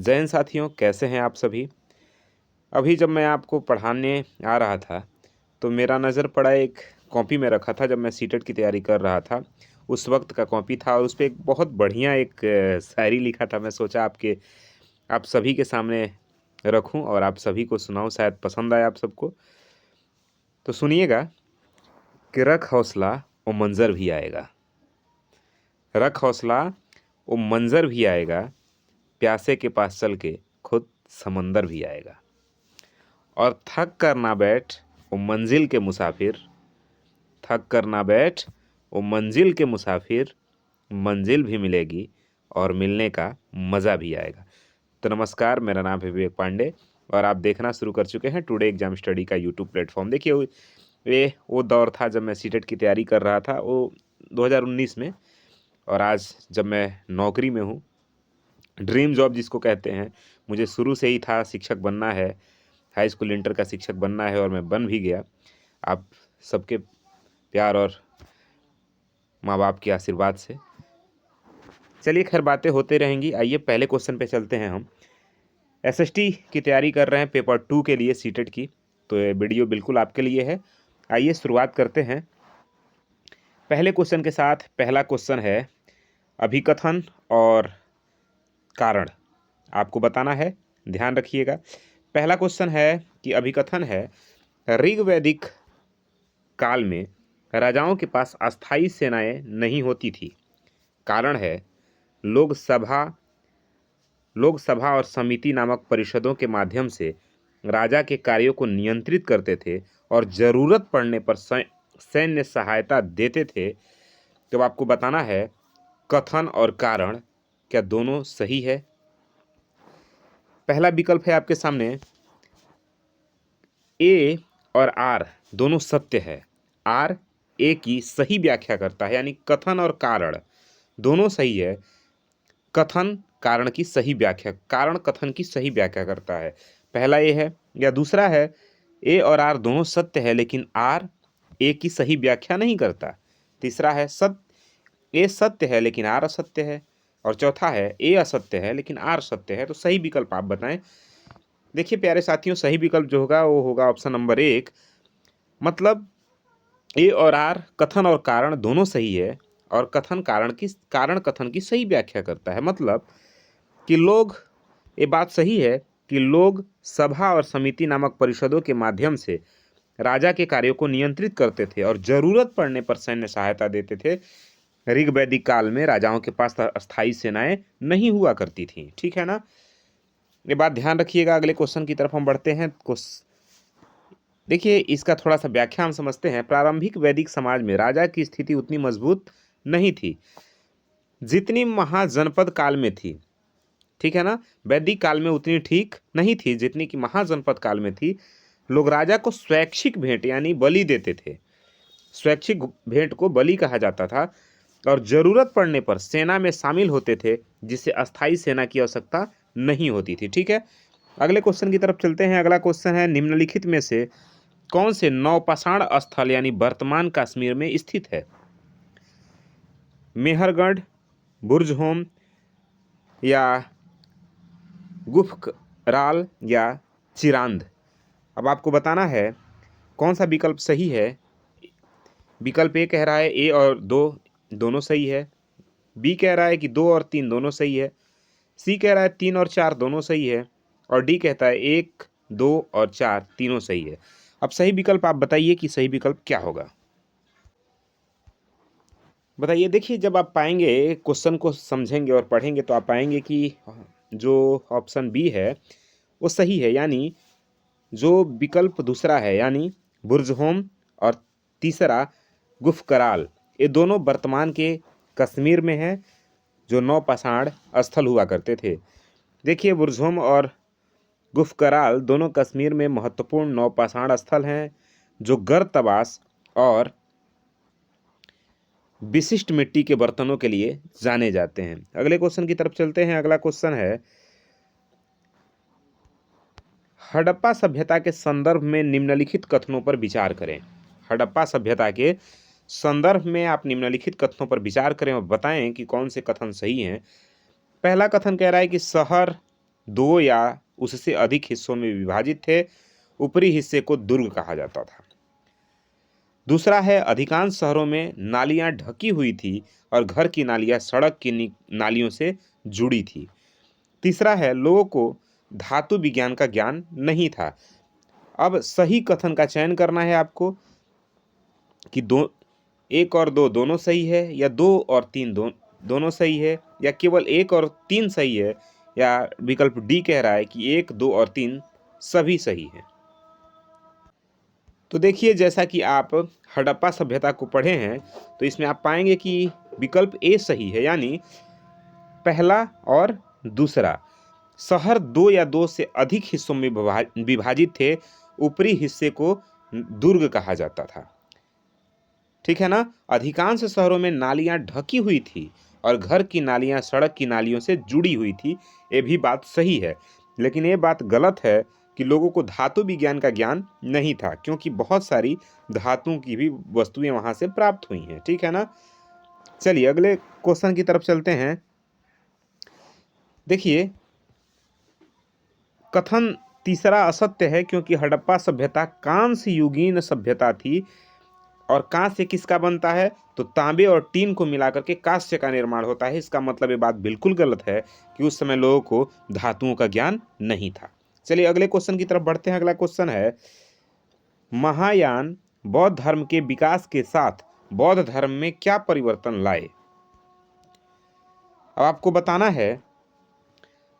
जय हिंद साथियों, कैसे हैं आप सभी। अभी जब मैं आपको पढ़ाने आ रहा था तो मेरा नज़र पड़ा एक कॉपी में रखा था। जब मैं सीटेट की तैयारी कर रहा था उस वक्त का कॉपी था और उस पे एक बहुत बढ़िया एक शायरी लिखा था। मैं सोचा आप सभी के सामने रखूं और आप सभी को सुनाऊं, शायद पसंद आए आप सबको। तो सुनिएगा कि रख हौसला वो मंज़र भी आएगा, रख हौसला वो मंज़र भी आएगा, प्यासे के पास चल के खुद समंदर भी आएगा। और थक कर ना बैठ वो मंजिल के मुसाफिर, थक कर ना बैठ वो मंजिल के मुसाफिर, मंजिल भी मिलेगी और मिलने का मज़ा भी आएगा। तो नमस्कार, मेरा नाम है विवेक पांडे और आप देखना शुरू कर चुके हैं टुडे एग्जाम स्टडी का यूट्यूब प्लेटफॉर्म। देखिए ये वो दौर था जब मैं सीटेट की तैयारी कर रहा था, वो 2019 में। और आज जब मैं नौकरी में हूँ, ड्रीम जॉब जिसको कहते हैं, मुझे शुरू से ही था शिक्षक बनना है, हाई स्कूल इंटर का शिक्षक बनना है और मैं बन भी गया। आप सबके प्यार और माँ बाप के आशीर्वाद से। चलिए खैर, बातें होते रहेंगी। आइए पहले क्वेश्चन पे चलते हैं। हम एसएसटी की तैयारी कर रहे हैं पेपर 2 के लिए सीटेट की, तो ये वीडियो बिल्कुल आपके लिए है। आइए शुरुआत करते हैं पहले क्वेश्चन के साथ। पहला क्वेश्चन है अभिकथन और कारण, आपको बताना है, ध्यान रखिएगा। पहला क्वेश्चन है कि अभिकथन है ऋग्वैदिक काल में राजाओं के पास अस्थायी सेनाएं नहीं होती थी। कारण है लोकसभा और समिति नामक परिषदों के माध्यम से राजा के कार्यों को नियंत्रित करते थे और जरूरत पड़ने पर सैन्य सहायता देते थे। तो आपको बताना है कथन और कारण क्या दोनों सही है। पहला विकल्प है आपके सामने, ए और आर दोनों सत्य है। आर ए की सही व्याख्या करता है, यानी कथन और कारण दोनों सही है। कथन कारण की सही व्याख्या, कारण कथन की सही व्याख्या करता है। पहला ए है। या दूसरा है ए और आर दोनों सत्य है लेकिन आर ए की सही व्याख्या नहीं करता। तीसरा है ए सत्य है लेकिन आर असत्य है। और चौथा है ए असत्य है लेकिन आर सत्य है। तो सही विकल्प आप बताएं। देखिए प्यारे साथियों, सही विकल्प जो होगा वो होगा ऑप्शन नंबर 1। मतलब ए और आर कथन और कारण दोनों सही है और कारण कथन की सही व्याख्या करता है। मतलब कि ये बात सही है कि लोग सभा और समिति नामक परिषदों के माध्यम से राजा के कार्यों को नियंत्रित करते थे और जरूरत पड़ने पर सैन्य सहायता देते थे। ऋग्वैदिक काल में राजाओं के पास अस्थायी सेनाएं नहीं हुआ करती थी। ठीक है ना, ये बात ध्यान रखिएगा। अगले क्वेश्चन की तरफ हम बढ़ते हैं। देखिए इसका थोड़ा सा व्याख्या हम समझते हैं। प्रारंभिक वैदिक समाज में राजा की स्थिति उतनी मजबूत नहीं थी जितनी महाजनपद काल में थी। ठीक है ना, वैदिक काल में उतनी ठीक नहीं थी जितनी कि महाजनपद काल में थी। लोग राजा को स्वैच्छिक भेंट यानी बलि देते थे। स्वैच्छिक भेंट को बलि कहा जाता था और जरूरत पड़ने पर सेना में शामिल होते थे, जिससे अस्थायी सेना की आवश्यकता नहीं होती थी। ठीक है, अगले क्वेश्चन की तरफ चलते हैं। अगला क्वेश्चन है निम्नलिखित में से कौन से नौपाषाण स्थल यानी वर्तमान कश्मीर में स्थित है। मेहरगढ़, बुर्जहोम या गुफराल या चिरांद। अब आपको बताना है कौन सा विकल्प सही है। विकल्प ए कह रहा है ए और 2 दोनों सही है। बी कह रहा है कि 2 और 3 दोनों सही है। सी कह रहा है 3 और 4 दोनों सही है। और डी कहता है 1, 2 और 4 तीनों सही है। अब सही विकल्प आप बताइए कि सही विकल्प क्या होगा। बताइए। देखिए जब आप पाएंगे, क्वेश्चन को समझेंगे और पढ़ेंगे तो आप पाएंगे कि जो ऑप्शन बी है वो सही है, यानी जो विकल्प दूसरा है यानी बुर्जहोम और तीसरा गुफकराल, ये दोनों वर्तमान के कश्मीर में है, जो नौपाषाण स्थल हुआ करते थे। देखिए बुर्जहोम और गुफकराल दोनों कश्मीर में महत्वपूर्ण नौपाषाण स्थल हैं जो गर्तवास और विशिष्ट मिट्टी के बर्तनों के लिए जाने जाते हैं। अगले क्वेश्चन की तरफ चलते हैं। अगला क्वेश्चन है हड़प्पा सभ्यता के संदर्भ में निम्नलिखित कथनों पर विचार करें। हड़प्पा सभ्यता के संदर्भ में आप निम्नलिखित कथनों पर विचार करें और बताएं कि कौन से कथन सही हैं। पहला कथन कह रहा है कि शहर दो या उससे अधिक हिस्सों में विभाजित थे। ऊपरी हिस्से को दुर्ग कहा जाता था। दूसरा है अधिकांश शहरों में नालियां ढकी हुई थी और घर की नालियां सड़क की नालियों से जुड़ी थी। तीसरा है लोगों को धातु विज्ञान का ज्ञान नहीं था। अब सही कथन का चयन करना है आपको कि एक और दो दोनों सही है, या दो और तीन दोनों सही है, या केवल एक और तीन सही है, या विकल्प डी कह रहा है कि एक, दो और तीन सभी सही है। तो देखिए, जैसा कि आप हड़प्पा सभ्यता को पढ़े हैं तो इसमें आप पाएंगे कि विकल्प ए सही है, यानी पहला और दूसरा। शहर दो या दो से अधिक हिस्सों में विभाजित थे। ऊपरी हिस्से को दुर्ग कहा जाता था। ठीक है ना। अधिकांश शहरों में नालियां ढकी हुई थी और घर की नालियां सड़क की नालियों से जुड़ी हुई थी। ये भी बात सही है, लेकिन ये बात गलत है कि लोगों को धातु विज्ञान का ज्ञान नहीं था, क्योंकि बहुत सारी धातुओं की भी वस्तुएं वहां से प्राप्त हुई हैं। ठीक है ना। चलिए अगले क्वेश्चन की तरफ चलते हैं। देखिए, कथन तीसरा असत्य है, क्योंकि हड़प्पा सभ्यता कांस्य युगीन सभ्यता थी। और कांस्य किसका बनता है? तो तांबे और टीन को मिलाकर के कांस्य का निर्माण होता है। इसका मतलब ये बात बिल्कुल गलत है कि उस समय लोगों को धातुओं का ज्ञान नहीं था। चलिए अगले क्वेश्चन की तरफ बढ़ते हैं। अगला क्वेश्चन है, महायान बौद्ध धर्म के विकास के साथ बौद्ध धर्म में क्या परिवर्तन लाए? अब आपको बताना है,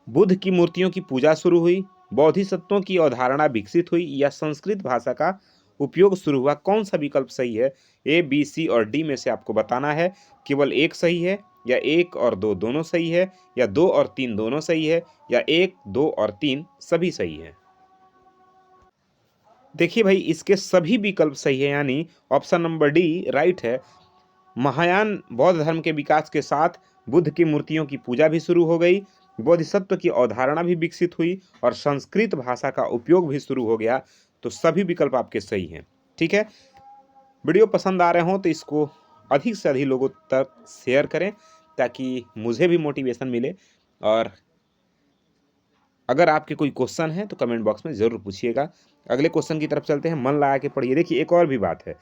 बुद्ध की मूर्तियों की पूजा शुरू हुई, बोधिसत्वों की अवधारणा विकसित हुई, या संस्कृत भाषा का उपयोग शुरू हुआ। कौन सा विकल्प सही है? ए, बी, सी और डी में से आपको बताना है। केवल एक सही है, या एक और दो दोनों सही है, या दो और तीन दोनों सही है, या एक, दो और तीन सभी सही है। देखिए भाई, इसके सभी विकल्प सही है, यानी ऑप्शन नंबर डी राइट है। महायान बौद्ध धर्म के विकास के साथ बुद्ध की मूर्तियों की पूजा भी शुरू हो गई, बोधिसत्व की अवधारणा भी विकसित हुई, और संस्कृत भाषा का उपयोग भी शुरू हो गया। तो सभी विकल्प आपके सही हैं। ठीक है। वीडियो पसंद आ रहे हो तो इसको अधिक से अधिक लोगों तक शेयर करें, ताकि मुझे भी मोटिवेशन मिले। और अगर आपके कोई क्वेश्चन है तो कमेंट बॉक्स में ज़रूर पूछिएगा। अगले क्वेश्चन की तरफ चलते हैं। मन लगा के पढ़िए। देखिए, एक और भी बात है,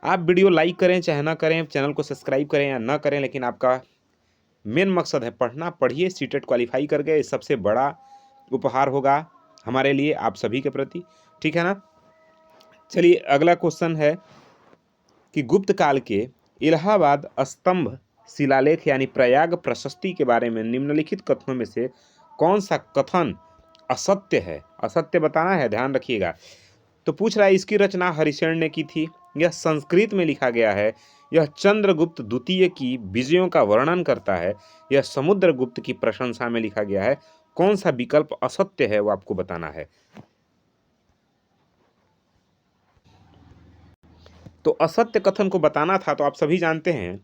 आप वीडियो लाइक करें चाहे ना करें, चैनल को सब्सक्राइब करें या ना करें, लेकिन आपका मेन मकसद है पढ़ना। पढ़िए, सीटेट क्वालिफाई कर गए, सबसे बड़ा उपहार होगा हमारे लिए आप सभी के प्रति। ठीक है ना। चलिए अगला क्वेश्चन है कि गुप्त काल के इलाहाबाद स्तंभ शिलालेख यानी प्रयाग प्रशस्ति के बारे में निम्नलिखित कथनों में से कौन सा कथन असत्य है? असत्य बताना है, ध्यान रखिएगा। तो पूछ रहा है, इसकी रचना हरिशरण ने की थी, यह संस्कृत में लिखा गया है, यह चंद्रगुप्त द्वितीय की विजयों का वर्णन करता है, यह समुद्रगुप्त की प्रशंसा में लिखा गया है। कौन सा विकल्प असत्य है वो आपको बताना है। तो असत्य कथन को बताना था, तो आप सभी जानते हैं,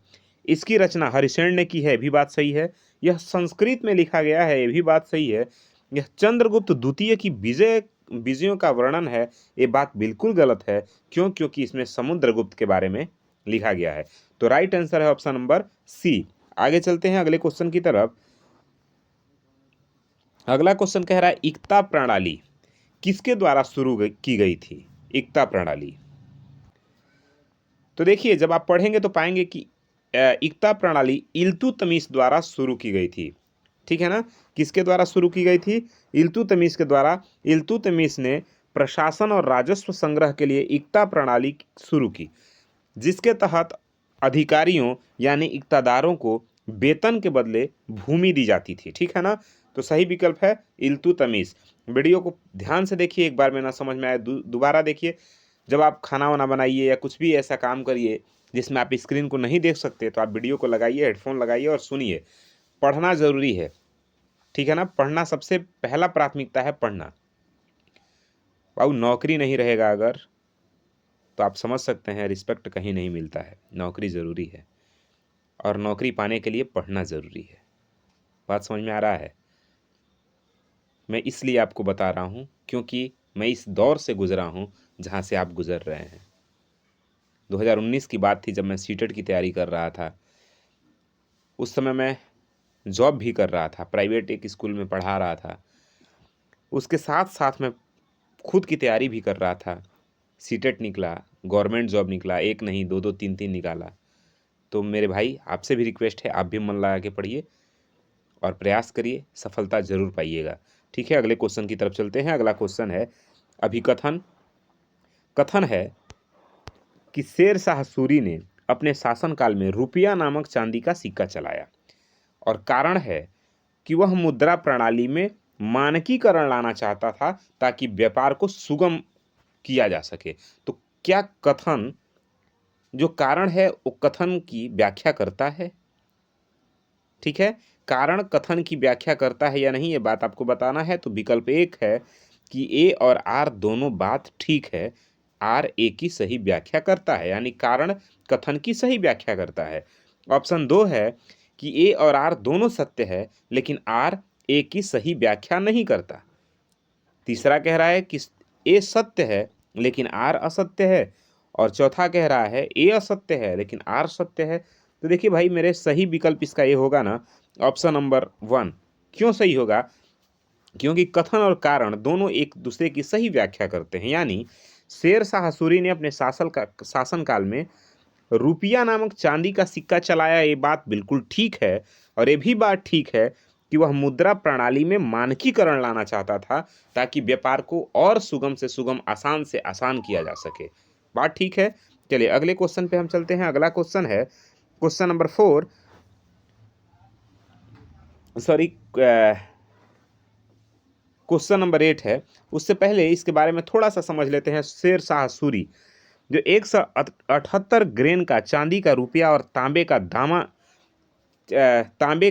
इसकी रचना हरिशरण ने की है, ये भी बात सही है। यह संस्कृत में लिखा गया है, ये भी बात सही है। यह चंद्रगुप्त द्वितीय की विजयों का वर्णन है, ये बात बिल्कुल गलत है। क्यों? क्योंकि इसमें समुद्रगुप्त के बारे में लिखा गया है। तो राइट आंसर है ऑप्शन नंबर सी। आगे चलते हैं अगले क्वेश्चन की तरफ। अगला क्वेश्चन कह रहा है, इक्ता प्रणाली किसके द्वारा शुरू की गई थी? इक्ता प्रणाली। तो देखिए, जब आप पढ़ेंगे तो पाएंगे कि इक्ता प्रणाली इल्तुतमिश द्वारा शुरू की गई थी। ठीक है ना। किसके द्वारा शुरू की गई थी? इल्तुतमिश के द्वारा। इल्तुतमिश ने प्रशासन और राजस्व संग्रह के लिए इक्ता प्रणाली शुरू की, जिसके तहत अधिकारियों यानी इक्तादारों को वेतन के बदले भूमि दी जाती थी। ठीक है ना। तो सही विकल्प है इल्तुतमिश। वीडियो को ध्यान से देखिए, एक बार में ना समझ में आए दोबारा देखिए। जब आप खाना वाना बनाइए या कुछ भी ऐसा काम करिए जिसमें आप स्क्रीन को नहीं देख सकते, तो आप वीडियो को लगाइए, हेडफोन लगाइए और सुनिए। पढ़ना ज़रूरी है। ठीक है ना। पढ़ना सबसे पहला प्राथमिकता है, पढ़ना। अब नौकरी नहीं रहेगा अगर, तो आप समझ सकते हैं रिस्पेक्ट कहीं नहीं मिलता है। नौकरी ज़रूरी है, और नौकरी पाने के लिए पढ़ना ज़रूरी है। बात समझ में आ रहा है? मैं इसलिए आपको बता रहा हूँ क्योंकि मैं इस दौर से गुजरा हूँ जहाँ से आप गुजर रहे हैं। 2019 की बात थी जब मैं सीटेट की तैयारी कर रहा था। उस समय मैं जॉब भी कर रहा था, प्राइवेट एक स्कूल में पढ़ा रहा था, उसके साथ साथ मैं खुद की तैयारी भी कर रहा था। सीटेट निकला, गवर्नमेंट जॉब निकला, एक नहीं दो दो तीन तीन निकाला। तो मेरे भाई आपसे भी रिक्वेस्ट है, आप भी मन लगा के पढ़िए और प्रयास करिए, सफलता जरूर पाइएगा। ठीक है, अगले क्वेश्चन की तरफ चलते हैं। अगला क्वेश्चन है अभिकथन। कथन है कि शेर शाह सूरी ने अपने शासनकाल में रुपया नामक चांदी का सिक्का चलाया, और कारण है कि वह मुद्रा प्रणाली में मानकीकरण लाना चाहता था ताकि व्यापार को सुगम किया जा सके। तो क्या कथन जो कारण है वो कथन की व्याख्या करता है? ठीक है, कारण कथन की व्याख्या करता है या नहीं, ये बात आपको बताना है। तो विकल्प एक है कि ए और आर दोनों बात ठीक है, आर ए की सही व्याख्या करता है, यानी कारण कथन की सही व्याख्या करता है। ऑप्शन दो है कि ए और आर दोनों सत्य है लेकिन आर ए की सही व्याख्या नहीं करता। तीसरा कह रहा है कि ए सत्य है लेकिन आर असत्य है, और चौथा कह रहा है ए असत्य है लेकिन आर सत्य है। तो देखिए भाई, मेरे सही विकल्प इसका ये होगा ना, ऑप्शन नंबर 1। क्यों सही होगा? क्योंकि कथन और कारण दोनों एक दूसरे की सही व्याख्या करते हैं। यानी शेर शाह सूरी ने अपने शासनकाल में रुपया नामक चांदी का सिक्का चलाया, ये बात बिल्कुल ठीक है। और ये भी बात ठीक है कि वह मुद्रा प्रणाली में मानकीकरण लाना चाहता था ताकि व्यापार को और सुगम से सुगम, आसान से आसान किया जा सके। बात ठीक है। चलिए अगले क्वेश्चन पे हम चलते हैं। अगला क्वेश्चन है question number 4, sorry question number 8 है। उससे पहले इसके बारे में थोड़ा सा समझ लेते हैं। शेर शाह सूरी जो 178 ग्रेन का चांदी का रुपया और तांबे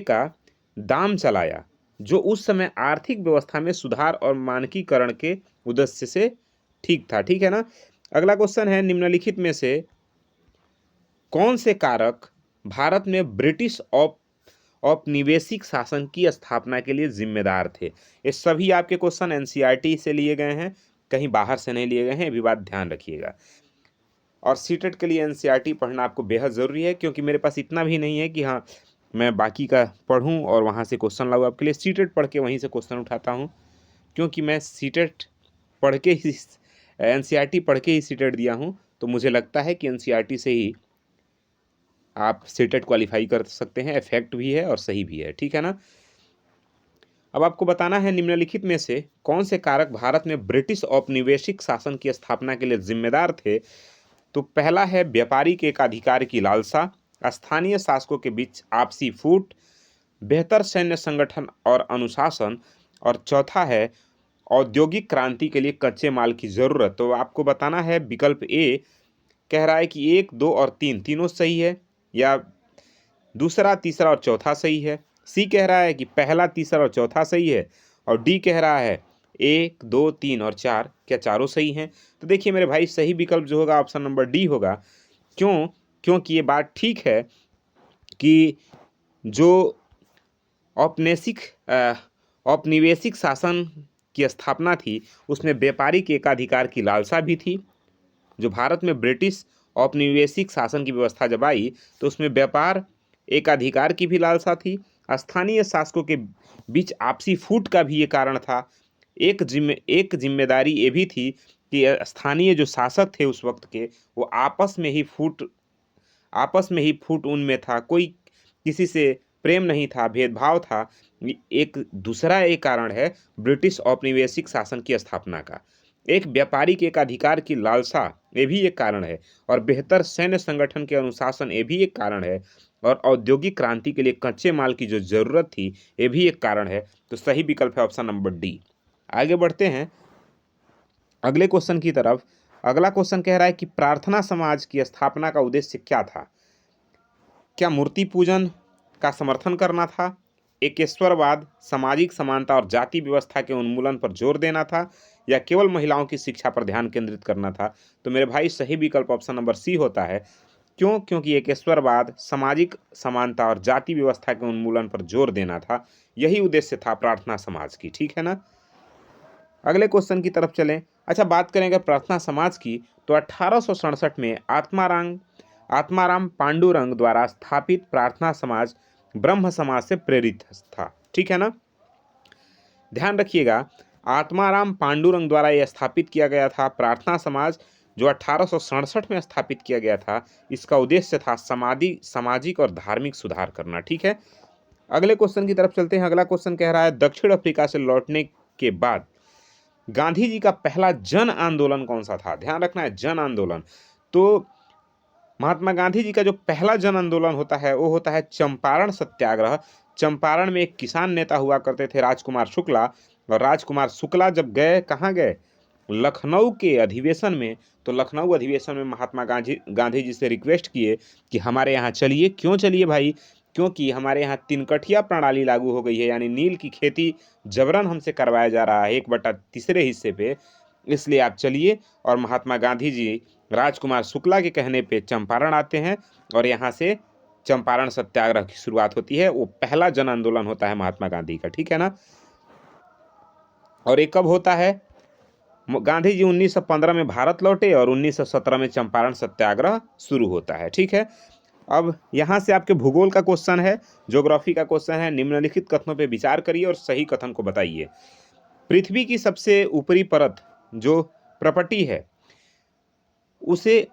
का दाम चलाया, जो उस समय आर्थिक व्यवस्था में सुधार और मानकीकरण के उद्देश्य से ठीक था। ठीक है ना। अगला क्वेश्चन है निम्नलिखित में से कौन से कारक भारत में ब्रिटिश औपनिवेशिक शासन की स्थापना के लिए जिम्मेदार थे? ये सभी आपके क्वेश्चन एनसीईआरटी से लिए गए हैं, कहीं बाहर से नहीं लिए गए हैं, ये भी बात ध्यान रखिएगा। और सीटेट के लिए एनसीईआरटी पढ़ना आपको बेहद ज़रूरी है, क्योंकि मेरे पास इतना भी नहीं है कि हाँ मैं बाकी का पढ़ूं और वहाँ से क्वेश्चन लाऊं। आपके लिए सीटेट पढ़ के वहीं से क्वेश्चन उठाता हूँ, क्योंकि मैं सीटेट पढ़ के ही एनसीईआरटी पढ़ के ही सीटेट दिया हूँ। तो मुझे लगता है कि एनसीईआरटी से ही आप सीटेट क्वालिफाई कर सकते हैं। इफेक्ट भी है और सही भी है। ठीक है ना। अब आपको बताना है निम्नलिखित में से कौन से कारक भारत में ब्रिटिश औपनिवेशिक शासन की स्थापना के लिए जिम्मेदार थे। तो पहला है व्यापारिक एकाधिकार की लालसा, स्थानीय शासकों के बीच आपसी फूट, बेहतर सैन्य संगठन और अनुशासन, और चौथा है औद्योगिक क्रांति के लिए कच्चे माल की जरूरत। तो आपको बताना है विकल्प ए कह रहा है कि 1, 2 और 3 तीनों सही है, या दूसरा, तीसरा और चौथा सही है। सी कह रहा है कि पहला, तीसरा और चौथा सही है, और डी कह रहा है 1, 2, 3 और 4, क्या चारों सही हैं? तो देखिए मेरे भाई, सही विकल्प जो होगा ऑप्शन नंबर डी होगा। क्यों? क्योंकि ये बात ठीक है कि जो औपनिवेशिक औपनिवेशिक शासन की स्थापना थी उसमें व्यापारिक एकाधिकार की लालसा भी थी। जो भारत में ब्रिटिश औपनिवेशिक शासन की व्यवस्था जब आई तो उसमें व्यापार एकाधिकार की भी लालसा थी। स्थानीय शासकों के बीच आपसी फूट का भी ये कारण था। एक जिम्मेदारी ये भी थी कि स्थानीय जो शासक थे उस वक्त के, वो आपस में ही फूट उनमें था, कोई किसी से प्रेम नहीं था, भेदभाव था। एक दूसरा एक कारण है ब्रिटिश औपनिवेशिक शासन की स्थापना का। एक व्यापारिक एकाधिकार की लालसा, ये भी एक कारण है, और बेहतर सैन्य संगठन के अनुशासन, ये भी एक कारण है, और औद्योगिक क्रांति के लिए कच्चे माल की जो जरूरत थी, ये भी एक कारण है। तो सही विकल्प है ऑप्शन नंबर डी। आगे बढ़ते हैं अगले क्वेश्चन की तरफ। अगला क्वेश्चन कह रहा है कि प्रार्थना समाज की स्थापना का उद्देश्य क्या था? क्या मूर्ति पूजन का समर्थन करना था, एकेश्वरवाद, सामाजिक समानता और जाति व्यवस्था के उन्मूलन पर जोर देना था, या केवल महिलाओं की शिक्षा पर ध्यान केंद्रित करना था? तो मेरे भाई सही विकल्प ऑप्शन नंबर सी होता है। क्यों? क्योंकि एकेश्वरवाद, सामाजिक समानता और जाति व्यवस्था के उन्मूलन पर जोर देना था, यही उद्देश्य था प्रार्थना समाज की। ठीक है ना। अगले क्वेश्चन की तरफ चलें। अच्छा, बात करेंगे प्रार्थना समाज की, तो 1867 में आत्माराम पांडुरंग द्वारा स्थापित प्रार्थना समाज ब्रह्म समाज से प्रेरित था। ठीक है ना। ध्यान रखिएगा, आत्माराम पांडुरंग द्वारा यह स्थापित किया गया था। प्रार्थना समाज जो 1867 में स्थापित किया गया था, इसका उद्देश्य था सामाजिक और धार्मिक सुधार करना। ठीक है। अगले क्वेश्चन की तरफ चलते हैं। अगला क्वेश्चन कह रहा है, दक्षिण अफ्रीका से लौटने के बाद गांधी जी का पहला जन आंदोलन कौन सा था? ध्यान रखना है, जन आंदोलन। तो महात्मा गांधी जी का जो पहला जन आंदोलन होता है वो होता है चंपारण सत्याग्रह। चंपारण में एक किसान नेता हुआ करते थे राजकुमार शुक्ला, और राजकुमार शुक्ला जब गए, कहाँ गए? लखनऊ के अधिवेशन में। तो लखनऊ अधिवेशन में महात्मा गांधी जी से रिक्वेस्ट किए कि हमारे यहाँ चलिए। क्यों चलिए भाई? क्योंकि हमारे यहाँ तिनकठिया प्रणाली लागू हो गई है, यानी नील की खेती जबरन हमसे करवाया जा रहा है 1/3 हिस्से पे, इसलिए आप चलिए। और महात्मा गांधी जी राजकुमार शुक्ला के कहने पे चंपारण आते हैं और यहाँ से चंपारण सत्याग्रह की शुरुआत होती है। वो पहला जन आंदोलन होता है महात्मा गांधी का। ठीक है ना। और ये कब होता है? गांधी जी 1915 में भारत लौटे और 1917 में चंपारण सत्याग्रह शुरू होता है। ठीक है। अब यहाँ से आपके भूगोल का क्वेश्चन है, ज्योग्राफी का क्वेश्चन है। निम्नलिखित कथनों पर विचार करिए और सही कथन को बताइए। पृथ्वी की सबसे ऊपरी परत जो प्रपटी है उसे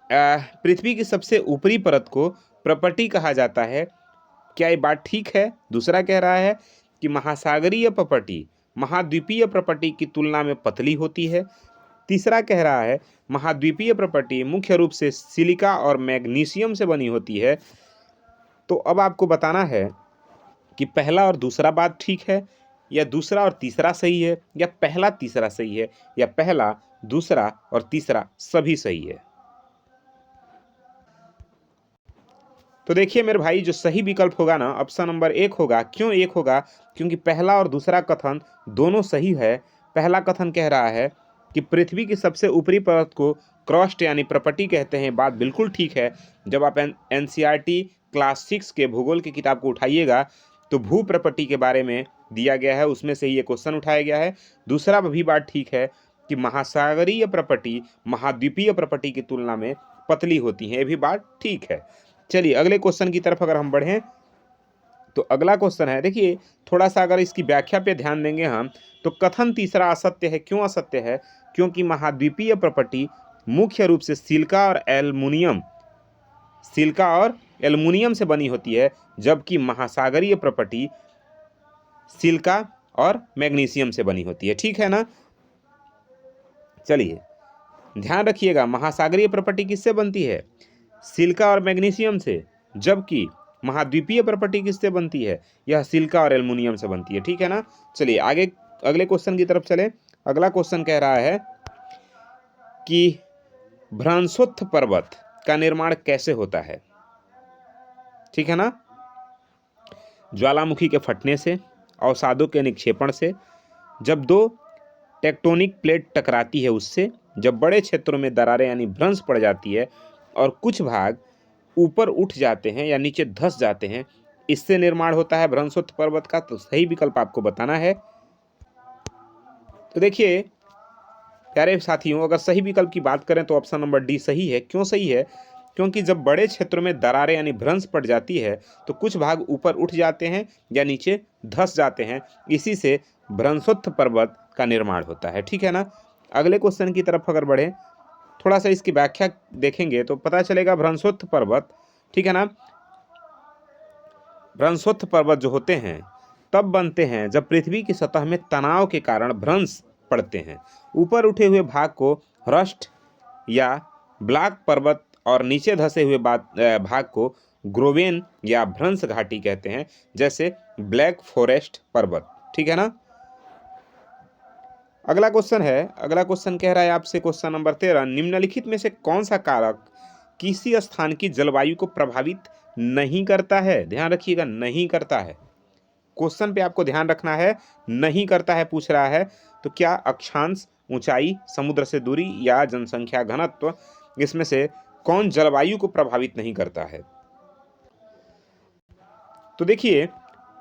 पृथ्वी की सबसे ऊपरी परत को प्रपटी कहा जाता है। क्या ये बात ठीक है? दूसरा कह रहा है कि महासागरीय प्रपटी महाद्वीपीय प्रपटी की तुलना में पतली होती है। तीसरा कह रहा है महाद्वीपीय प्रपटी मुख्य रूप से सिलिका और मैग्नीशियम से बनी होती है। तो अब आपको बताना है कि पहला और दूसरा बात ठीक है, या दूसरा और तीसरा सही है, या पहला तीसरा सही है, या पहला दूसरा और तीसरा सभी सही है। तो देखिए मेरे भाई, जो सही विकल्प होगा ना, ऑप्शन नंबर 1 होगा। क्यों 1 होगा? क्योंकि पहला और दूसरा कथन दोनों सही है। पहला कथन कह रहा है कि पृथ्वी की सबसे ऊपरी परत को क्रस्ट यानी प्रपटी कहते हैं। बात बिल्कुल ठीक है। जब आप एनसीईआरटी क्लास 6 के भूगोल की किताब को उठाइएगा तो भू प्रपटी के बारे में दिया गया है, उसमें से ये क्वेश्चन उठाया गया है। दूसरा भी बात ठीक है कि महासागरीय प्रपटी महाद्वीपीय प्रपटी की तुलना में पतली होती है, ये भी बात ठीक है। चलिए अगले क्वेश्चन की तरफ अगर हम बढ़ें तो अगला क्वेश्चन है, देखिए थोड़ा सा अगर इसकी व्याख्या पे ध्यान देंगे हम, तो कथन तीसरा असत्य है। क्यों असत्य है? क्योंकि महाद्वीपीय प्रपटी मुख्य रूप से सिलिका और एल्युमिनियम से बनी होती है, जबकि महासागरीय प्रपटी सिलिका और मैग्नीशियम से बनी होती है। ठीक है ना। चलिए ध्यान रखिएगा, महासागरीय प्रपटी किससे बनती है? सिलिका और मैग्नीशियम से, जबकि महाद्वीपीय प्रपटी किससे बनती है? यह सिलिका और एल्युमिनियम से बनती है। ठीक है ना। चलिए आगे अगले क्वेश्चन की तरफ चलें। अगला क्वेश्चन कह रहा है कि भ्रंशोत्थ पर्वत का निर्माण कैसे होता है? ठीक है ना। ज्वालामुखी के फटने से, अवसादों के निक्षेपण से, जब दो टेक्टोनिक प्लेट टकराती है उससे, जब बड़े क्षेत्रों में दरारें यानी भ्रंश पड़ जाती है और कुछ भाग ऊपर उठ जाते हैं या नीचे धंस जाते हैं, इससे निर्माण होता है भ्रंशोत्थ पर्वत का। तो सही विकल्प आपको बताना है। तो देखिए प्यारे साथियों, अगर सही विकल्प की बात करें तो ऑप्शन नंबर डी सही है। क्यों सही है? क्योंकि जब बड़े क्षेत्रों में दरारें यानी भ्रंश पड़ जाती है तो कुछ भाग ऊपर उठ जाते हैं या नीचे धंस जाते हैं, इसी से भ्रंशोत्थ पर्वत का निर्माण होता है। ठीक है ना। अगले क्वेश्चन की तरफ अगर बढ़ें, थोड़ा सा इसकी व्याख्या देखेंगे तो पता चलेगा भ्रंशोत्थ पर्वत, ठीक है ना, भ्रंशोत्थ पर्वत जो होते हैं तब बनते हैं जब पृथ्वी की सतह में तनाव के कारण भ्रंश पड़ते हैं। ऊपर उठे हुए भाग को रस्ट या ब्लैक पर्वत और नीचे धंसे हुए भाग को ग्रोवेन या भ्रंश घाटी कहते हैं, जैसे ब्लैक फॉरेस्ट पर्वत। ठीक है ना। अगला क्वेश्चन कह रहा है आपसे, क्वेश्चन नंबर 13, निम्नलिखित में से कौन सा कारक किसी स्थान की जलवायु को प्रभावित नहीं करता है? ध्यान रखिएगा, नहीं करता है। क्वेश्चन पे आपको ध्यान रखना है, नहीं करता है पूछ रहा है। तो क्या अक्षांश, ऊंचाई, समुद्र से दूरी या जनसंख्या घनत्व, इसमें से कौन जलवायु को प्रभावित नहीं करता है? तो देखिए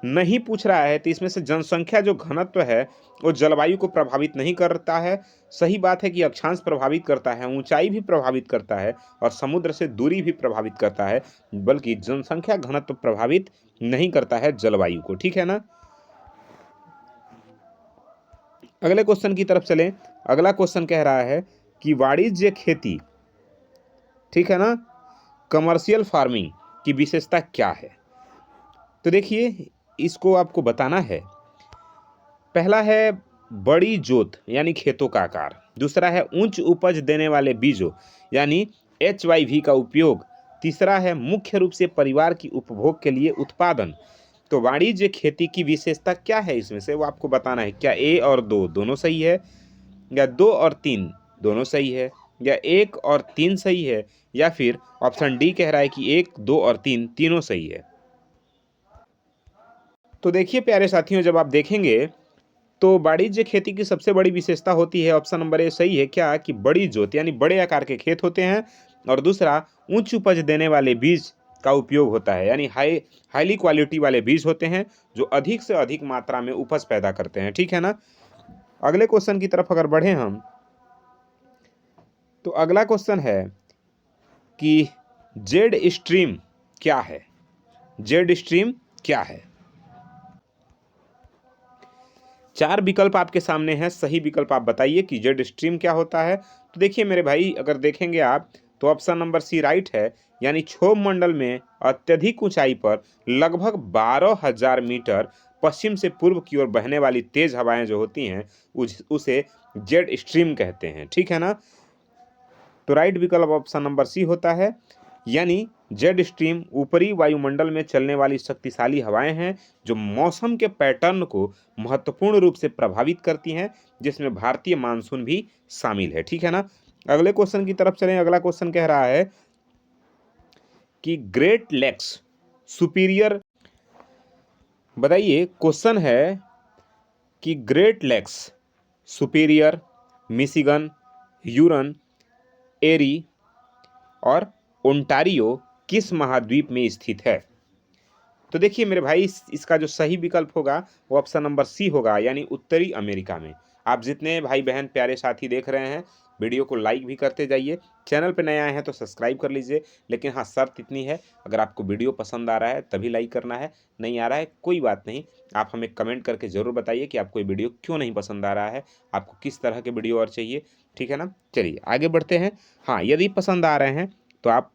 नहीं पूछ रहा है, तो इसमें से जनसंख्या जो घनत्व है वो जलवायु को प्रभावित नहीं करता है। सही बात है कि अक्षांश प्रभावित करता है, ऊंचाई भी प्रभावित करता है और समुद्र से दूरी भी प्रभावित करता है, बल्कि जनसंख्या घनत्व प्रभावित नहीं करता है जलवायु को। ठीक है ना। अगले क्वेश्चन की तरफ चलें। अगला क्वेश्चन कह रहा है कि वाणिज्य खेती, ठीक है ना, कमर्शियल फार्मिंग की विशेषता क्या है। तो देखिए, इसको आपको बताना है। पहला है बड़ी जोत यानी खेतों का आकार, दूसरा है उच्च उपज देने वाले बीजों यानी HYV का उपयोग, तीसरा है मुख्य रूप से परिवार की उपभोग के लिए उत्पादन। तो वाणिज्य खेती की विशेषता क्या है इसमें से, वो आपको बताना है। क्या A और 2 दोनों सही है, या 2 और 3 दोनों सही है, या 1 और 3 सही है, या फिर ऑप्शन डी कह रहा है कि 1, 2 और 3 तीनों सही है। तो देखिए प्यारे साथियों, जब आप देखेंगे तो वाणिज्य खेती की सबसे बड़ी विशेषता होती है, ऑप्शन नंबर ए सही है, क्या कि बड़ी जोत यानी बड़े आकार के खेत होते हैं, और दूसरा उच्च उपज देने वाले बीज का उपयोग होता है, यानी हाईली क्वालिटी वाले बीज होते हैं जो अधिक से अधिक मात्रा में उपज पैदा करते हैं। ठीक है ना। अगले क्वेश्चन की तरफ अगर बढ़े हम, तो अगला क्वेश्चन है कि जेड स्ट्रीम क्या है। जेड स्ट्रीम क्या है। 4 विकल्प आपके सामने हैं, सही विकल्प आप बताइए कि जेड स्ट्रीम क्या होता है। तो देखिए मेरे भाई, अगर देखेंगे आप तो ऑप्शन नंबर सी राइट है, यानी क्षोभ मंडल में अत्यधिक ऊंचाई पर लगभग 12,000 मीटर पश्चिम से पूर्व की ओर बहने वाली तेज हवाएं जो होती हैं उसे जेड स्ट्रीम कहते हैं। ठीक है ना। तो राइट विकल्प ऑप्शन नंबर सी होता है, यानी जेड स्ट्रीम ऊपरी वायुमंडल में चलने वाली शक्तिशाली हवाएं हैं जो मौसम के पैटर्न को महत्वपूर्ण रूप से प्रभावित करती हैं, जिसमें भारतीय मानसून भी शामिल है। ठीक है ना। अगले क्वेश्चन की तरफ चलें। अगला क्वेश्चन कह रहा है कि ग्रेट लेक्स सुपीरियर, बताइए क्वेश्चन है कि Great Lakes Superior, Michigan, Huron, Erie और ओंटारियो किस महाद्वीप में स्थित है। तो देखिए मेरे भाई, इसका जो सही विकल्प होगा वो ऑप्शन नंबर सी होगा, यानी उत्तरी अमेरिका में। आप जितने भाई बहन प्यारे साथी देख रहे हैं, वीडियो को लाइक भी करते जाइए, चैनल पर नए आए हैं तो सब्सक्राइब कर लीजिए। लेकिन हाँ, शर्त इतनी है, अगर आपको वीडियो पसंद आ रहा है तभी लाइक करना है, नहीं आ रहा है कोई बात नहीं, आप हमें कमेंट करके ज़रूर बताइए कि आपको ये वीडियो क्यों नहीं पसंद आ रहा है, आपको किस तरह के वीडियो और चाहिए। ठीक है ना। चलिए आगे बढ़ते हैं। हाँ, यदि पसंद आ रहे हैं तो आप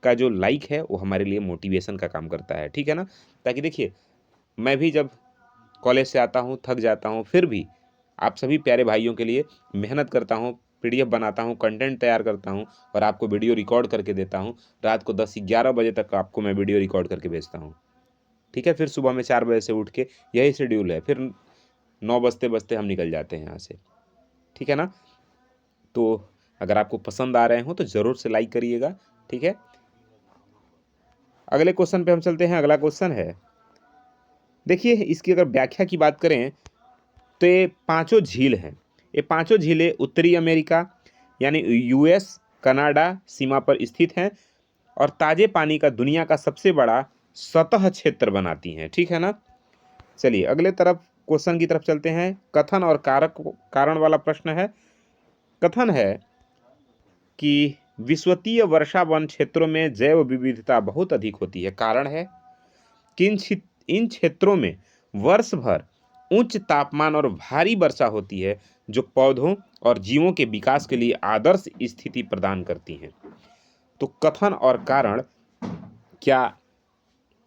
का जो लाइक है वो हमारे लिए मोटिवेशन का काम करता है। ठीक है ना। ताकि देखिए, मैं भी जब कॉलेज से आता हूँ, थक जाता हूँ, फिर भी आप सभी प्यारे भाइयों के लिए मेहनत करता हूँ, PDF बनाता हूँ, कंटेंट तैयार करता हूँ और आपको वीडियो रिकॉर्ड करके देता हूँ। रात को 10-11 बजे तक आपको मैं वीडियो रिकॉर्ड करके भेजता हूँ। ठीक है। फिर सुबह में 4 बजे से उठ के, यही शेड्यूल है, फिर 9 बजते बजते हम निकल जाते हैं यहाँ से। ठीक है ना। तो अगर आपको पसंद आ रहे हो तो ज़रूर से लाइक करिएगा। ठीक है। अगले क्वेश्चन पे हम चलते हैं। अगला क्वेश्चन है, देखिए इसकी अगर व्याख्या की बात करें तो ये पांचों झील हैं। ये पांचों झीलें उत्तरी अमेरिका यानी US कनाडा सीमा पर स्थित हैं और ताजे पानी का दुनिया का सबसे बड़ा सतह क्षेत्र बनाती हैं। ठीक है ना। चलिए अगले तरफ क्वेश्चन की तरफ चलते हैं। कथन और कारण वाला प्रश्न है। कथन है कि विश्वतीय वर्षा वन क्षेत्रों में जैव विविधता बहुत अधिक होती है। कारण है कि इन क्षेत्रों में वर्ष भर उच्च तापमान और भारी वर्षा होती है जो पौधों और जीवों के विकास के लिए आदर्श स्थिति प्रदान करती हैं। तो कथन और कारण, क्या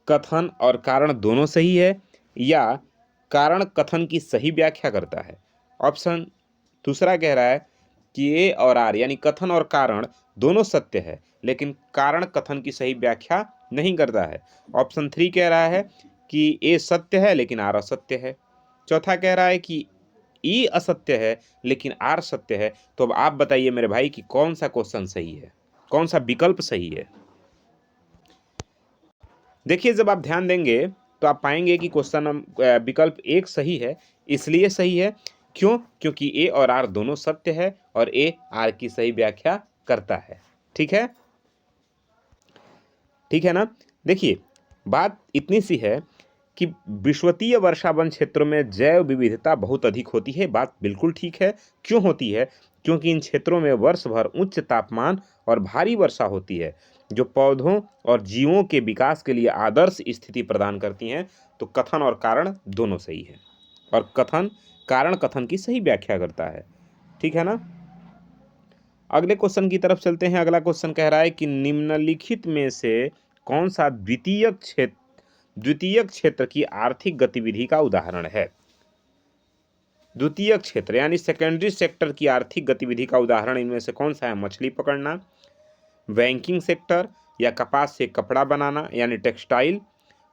कथन और कारण दोनों सही है, या कारण कथन की सही व्याख्या करता है। ऑप्शन दूसरा कह रहा है कि ए और आर यानी कथन और कारण दोनों सत्य है, लेकिन कारण कथन की सही व्याख्या नहीं करता है। ऑप्शन 3 कह रहा है कि ए सत्य है लेकिन आर असत्य है। चौथा कह रहा है कि ई असत्य है लेकिन आर सत्य है। तो अब आप बताइए मेरे भाई कि कौन सा क्वेश्चन सही है, कौन सा विकल्प सही है। देखिए जब आप ध्यान देंगे तो आप पाएंगे कि क्वेश्चन विकल्प 1 सही है। इसलिए सही है क्यों, क्योंकि ए और आर दोनों सत्य है और ए आर की सही व्याख्या करता है। ठीक है, ठीक है ना। देखिए बात इतनी सी है कि विषुवतीय वर्षा वन क्षेत्रों में जैव विविधता बहुत अधिक होती है। बात बिल्कुल ठीक है। क्यों होती है? क्योंकि इन क्षेत्रों में वर्ष भर उच्च तापमान और भारी वर्षा होती है, जो पौधों और जीवों के विकास के लिए आदर्श स्थिति प्रदान करती हैं। तो कथन और कारण दोनों सही है, और कथन कारण कथन की सही व्याख्या करता है। ठीक है ना। अगले क्वेश्चन की तरफ चलते हैं। अगला क्वेश्चन कह रहा है कि निम्नलिखित में से कौन सा द्वितीयक क्षेत्र की आर्थिक गतिविधि का उदाहरण है। द्वितीयक क्षेत्र यानी सेकेंडरी सेक्टर की आर्थिक गतिविधि का उदाहरण इनमें से कौन सा है? मछली पकड़ना, बैंकिंग सेक्टर, या कपास से कपड़ा बनाना यानी टेक्सटाइल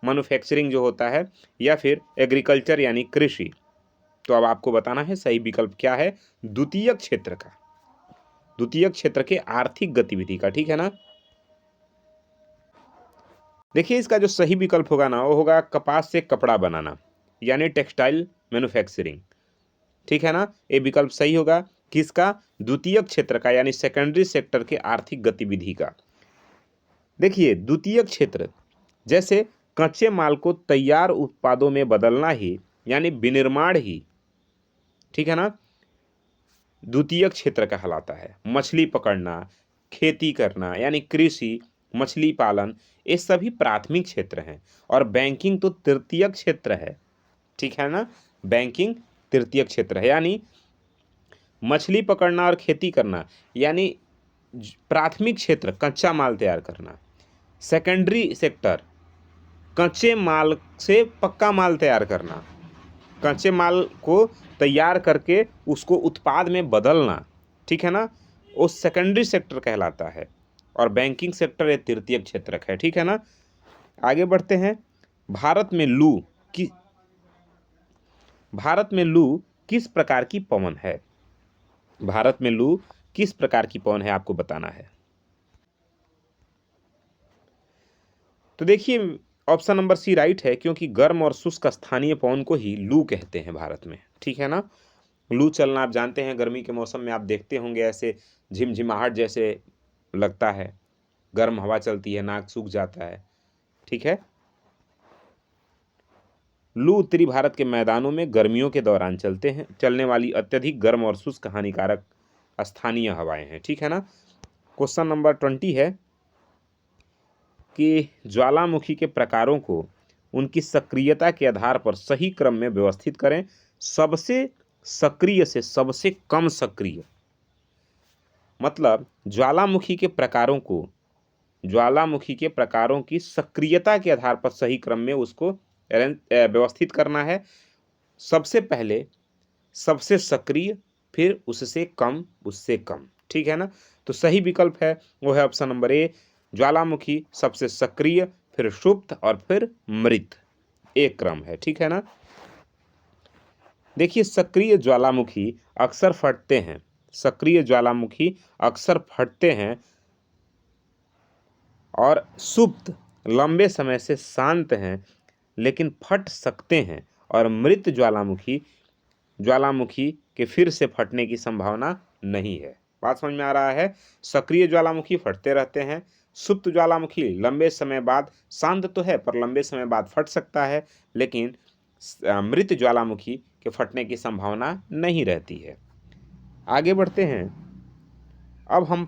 मैन्युफैक्चरिंग जो होता है, या फिर एग्रीकल्चर यानी कृषि। तो अब आपको बताना है सही विकल्प क्या है द्वितीयक क्षेत्र का, द्वितीयक क्षेत्र के आर्थिक गतिविधि का। ठीक है ना। देखिए, इसका जो सही विकल्प होगा ना, वो होगा कपास से कपड़ा बनाना यानी टेक्सटाइल मैन्युफैक्चरिंग। ठीक है ना। ये विकल्प सही होगा किसका? द्वितीयक क्षेत्र का, यानी सेकेंडरी सेक्टर के आर्थिक गतिविधि का। देखिए, द्वितीयक क्षेत्र जैसे कच्चे माल को तैयार उत्पादों में बदलना ही यानी विनिर्माण ही, ठीक है ना, द्वितीयक क्षेत्र कहलाता है। मछली पकड़ना, खेती करना यानी कृषि, मछली पालन, ये सभी प्राथमिक क्षेत्र हैं। और बैंकिंग तो तृतीयक क्षेत्र है। ठीक है ना। बैंकिंग तृतीयक क्षेत्र है, यानी मछली पकड़ना और खेती करना यानी प्राथमिक क्षेत्र कच्चा माल तैयार करना। सेकेंडरी सेक्टर कच्चे माल से पक्का माल तैयार करना, कच्चे माल को तैयार करके उसको उत्पाद में बदलना। ठीक है ना। वो सेकेंडरी सेक्टर कहलाता है। और बैंकिंग सेक्टर एक तृतीयक क्षेत्र है। ठीक है ना। आगे बढ़ते हैं। भारत में लू किस प्रकार की पवन है? भारत में लू किस प्रकार की पवन है आपको बताना है। तो देखिए, ऑप्शन नंबर सी राइट है, क्योंकि गर्म और शुष्क स्थानीय पवन को ही लू कहते हैं भारत में। ठीक है ना। लू चलना आप जानते हैं, गर्मी के मौसम में आप देखते होंगे ऐसे झिमझिमाहट जैसे लगता है, गर्म हवा चलती है, नाक सूख जाता है। ठीक है। लू उत्तरी भारत के मैदानों में गर्मियों के दौरान चलने वाली अत्यधिक गर्म और शुष्क हानिकारक स्थानीय हवाएं हैं। ठीक है ना। क्वेश्चन नंबर 20 है कि ज्वालामुखी के प्रकारों को उनकी सक्रियता के आधार पर सही क्रम में व्यवस्थित करें। सबसे सक्रिय से सबसे कम सक्रिय, मतलब ज्वालामुखी के प्रकारों की सक्रियता के आधार पर सही क्रम में उसको व्यवस्थित करना है। सबसे पहले सबसे सक्रिय, फिर उससे कम, उससे कम। ठीक है ना। तो सही विकल्प है वो है ऑप्शन नंबर ए, ज्वालामुखी सबसे सक्रिय, फिर सुप्त और फिर मृत, एक क्रम है। ठीक है ना। देखिए, सक्रिय ज्वालामुखी अक्सर फटते हैं, सक्रिय ज्वालामुखी अक्सर फटते हैं, और सुप्त लंबे समय से शांत हैं लेकिन फट सकते हैं। और मृत ज्वालामुखी के फिर से फटने की संभावना नहीं है। बात समझ में आ रहा है। सक्रिय ज्वालामुखी फटते रहते हैं, सुप्त ज्वालामुखी लंबे समय बाद शांत तो है पर लंबे समय बाद फट सकता है, लेकिन मृत ज्वालामुखी के फटने की संभावना नहीं रहती है। आगे बढ़ते हैं। अब हम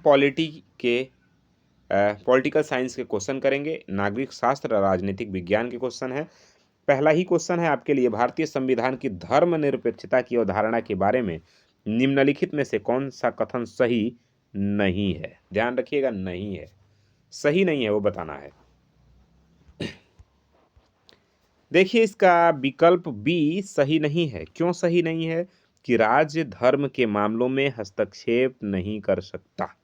पॉलिटिकल साइंस के क्वेश्चन करेंगे। नागरिक शास्त्र और राजनीतिक विज्ञान के क्वेश्चन है। पहला ही क्वेश्चन है आपके लिए, भारतीय संविधान की धर्मनिरपेक्षता की अवधारणा के बारे में निम्नलिखित में से कौन सा कथन सही नहीं है? ध्यान रखिएगा, नहीं है, सही नहीं है, वो बताना है। देखिए, इसका विकल्प बी सही नहीं है। क्यों सही नहीं है? कि राज्य धर्म के मामलों में हस्तक्षेप नहीं कर सकता।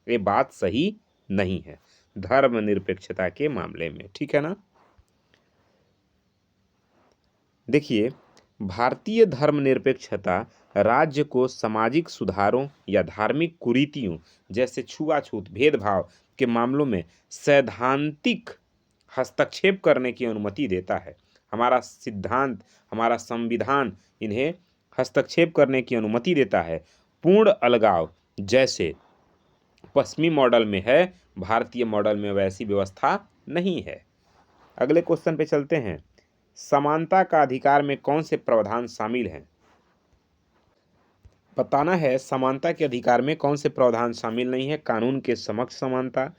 ये बात सही नहीं है धर्मनिरपेक्षता के मामले में। ठीक है ना। देखिए, भारतीय धर्मनिरपेक्षता राज्य को सामाजिक सुधारों या धार्मिक कुरीतियों जैसे छुआछूत, भेदभाव के मामलों में सैद्धांतिक हस्तक्षेप करने की अनुमति देता है। हमारा सिद्धांत, हमारा संविधान इन्हें हस्तक्षेप करने की अनुमति देता है। पूर्ण अलगाव जैसे पश्चिमी मॉडल में है, भारतीय मॉडल में वैसी व्यवस्था नहीं है। अगले क्वेश्चन पे चलते हैं। समानता का अधिकार में कौन से प्रावधान शामिल हैं? बताना है समानता के अधिकार में कौन से प्रावधान शामिल नहीं है। कानून के समक्ष समानता,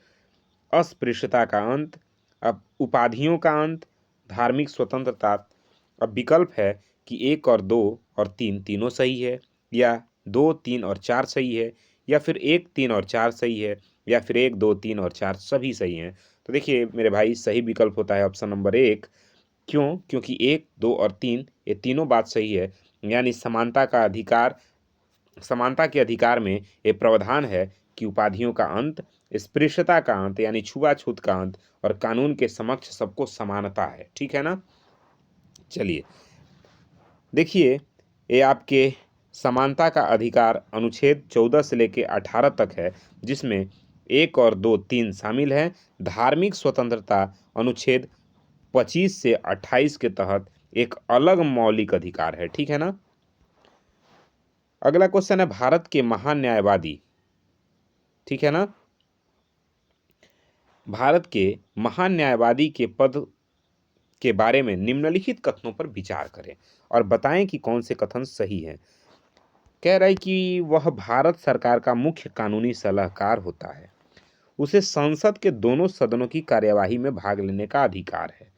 अस्पृश्यता का अंत, अब उपाधियों का अंत, धार्मिक स्वतंत्रता। अब विकल्प है कि 1 और 2 और 3 तीनों सही है, या 2, 3 और 4 सही है, या फिर 1, 3 और 4 सही है, या फिर 1, 2, 3 और 4 सभी सही हैं। तो देखिए मेरे भाई, सही विकल्प होता है ऑप्शन नंबर 1। क्यों? क्योंकि 1, 2 और 3 ये तीनों बात सही है, यानी समानता के अधिकार में ये प्रावधान है कि उपाधियों का अंत, स्पृश्यता का अंत यानी छुआछूत का अंत, और कानून के समक्ष सबको समानता है। ठीक है ना। चलिए देखिए, ये आपके समानता का अधिकार अनुच्छेद 14 से लेकर 18 तक है, जिसमें 1 और 2, 3 शामिल हैं। धार्मिक स्वतंत्रता अनुच्छेद 25 से 28 के तहत एक अलग मौलिक अधिकार है। ठीक है ना। अगला क्वेश्चन है भारत के महान न्यायवादी। ठीक है ना। भारत के महान न्यायवादी के पद के बारे में निम्नलिखित कथनों पर विचार करें और बताएं कि कौन से कथन सही हैं। कह रहा है कि वह भारत सरकार का मुख्य कानूनी सलाहकार होता है, उसे संसद के दोनों सदनों की कार्यवाही में भाग लेने का अधिकार है,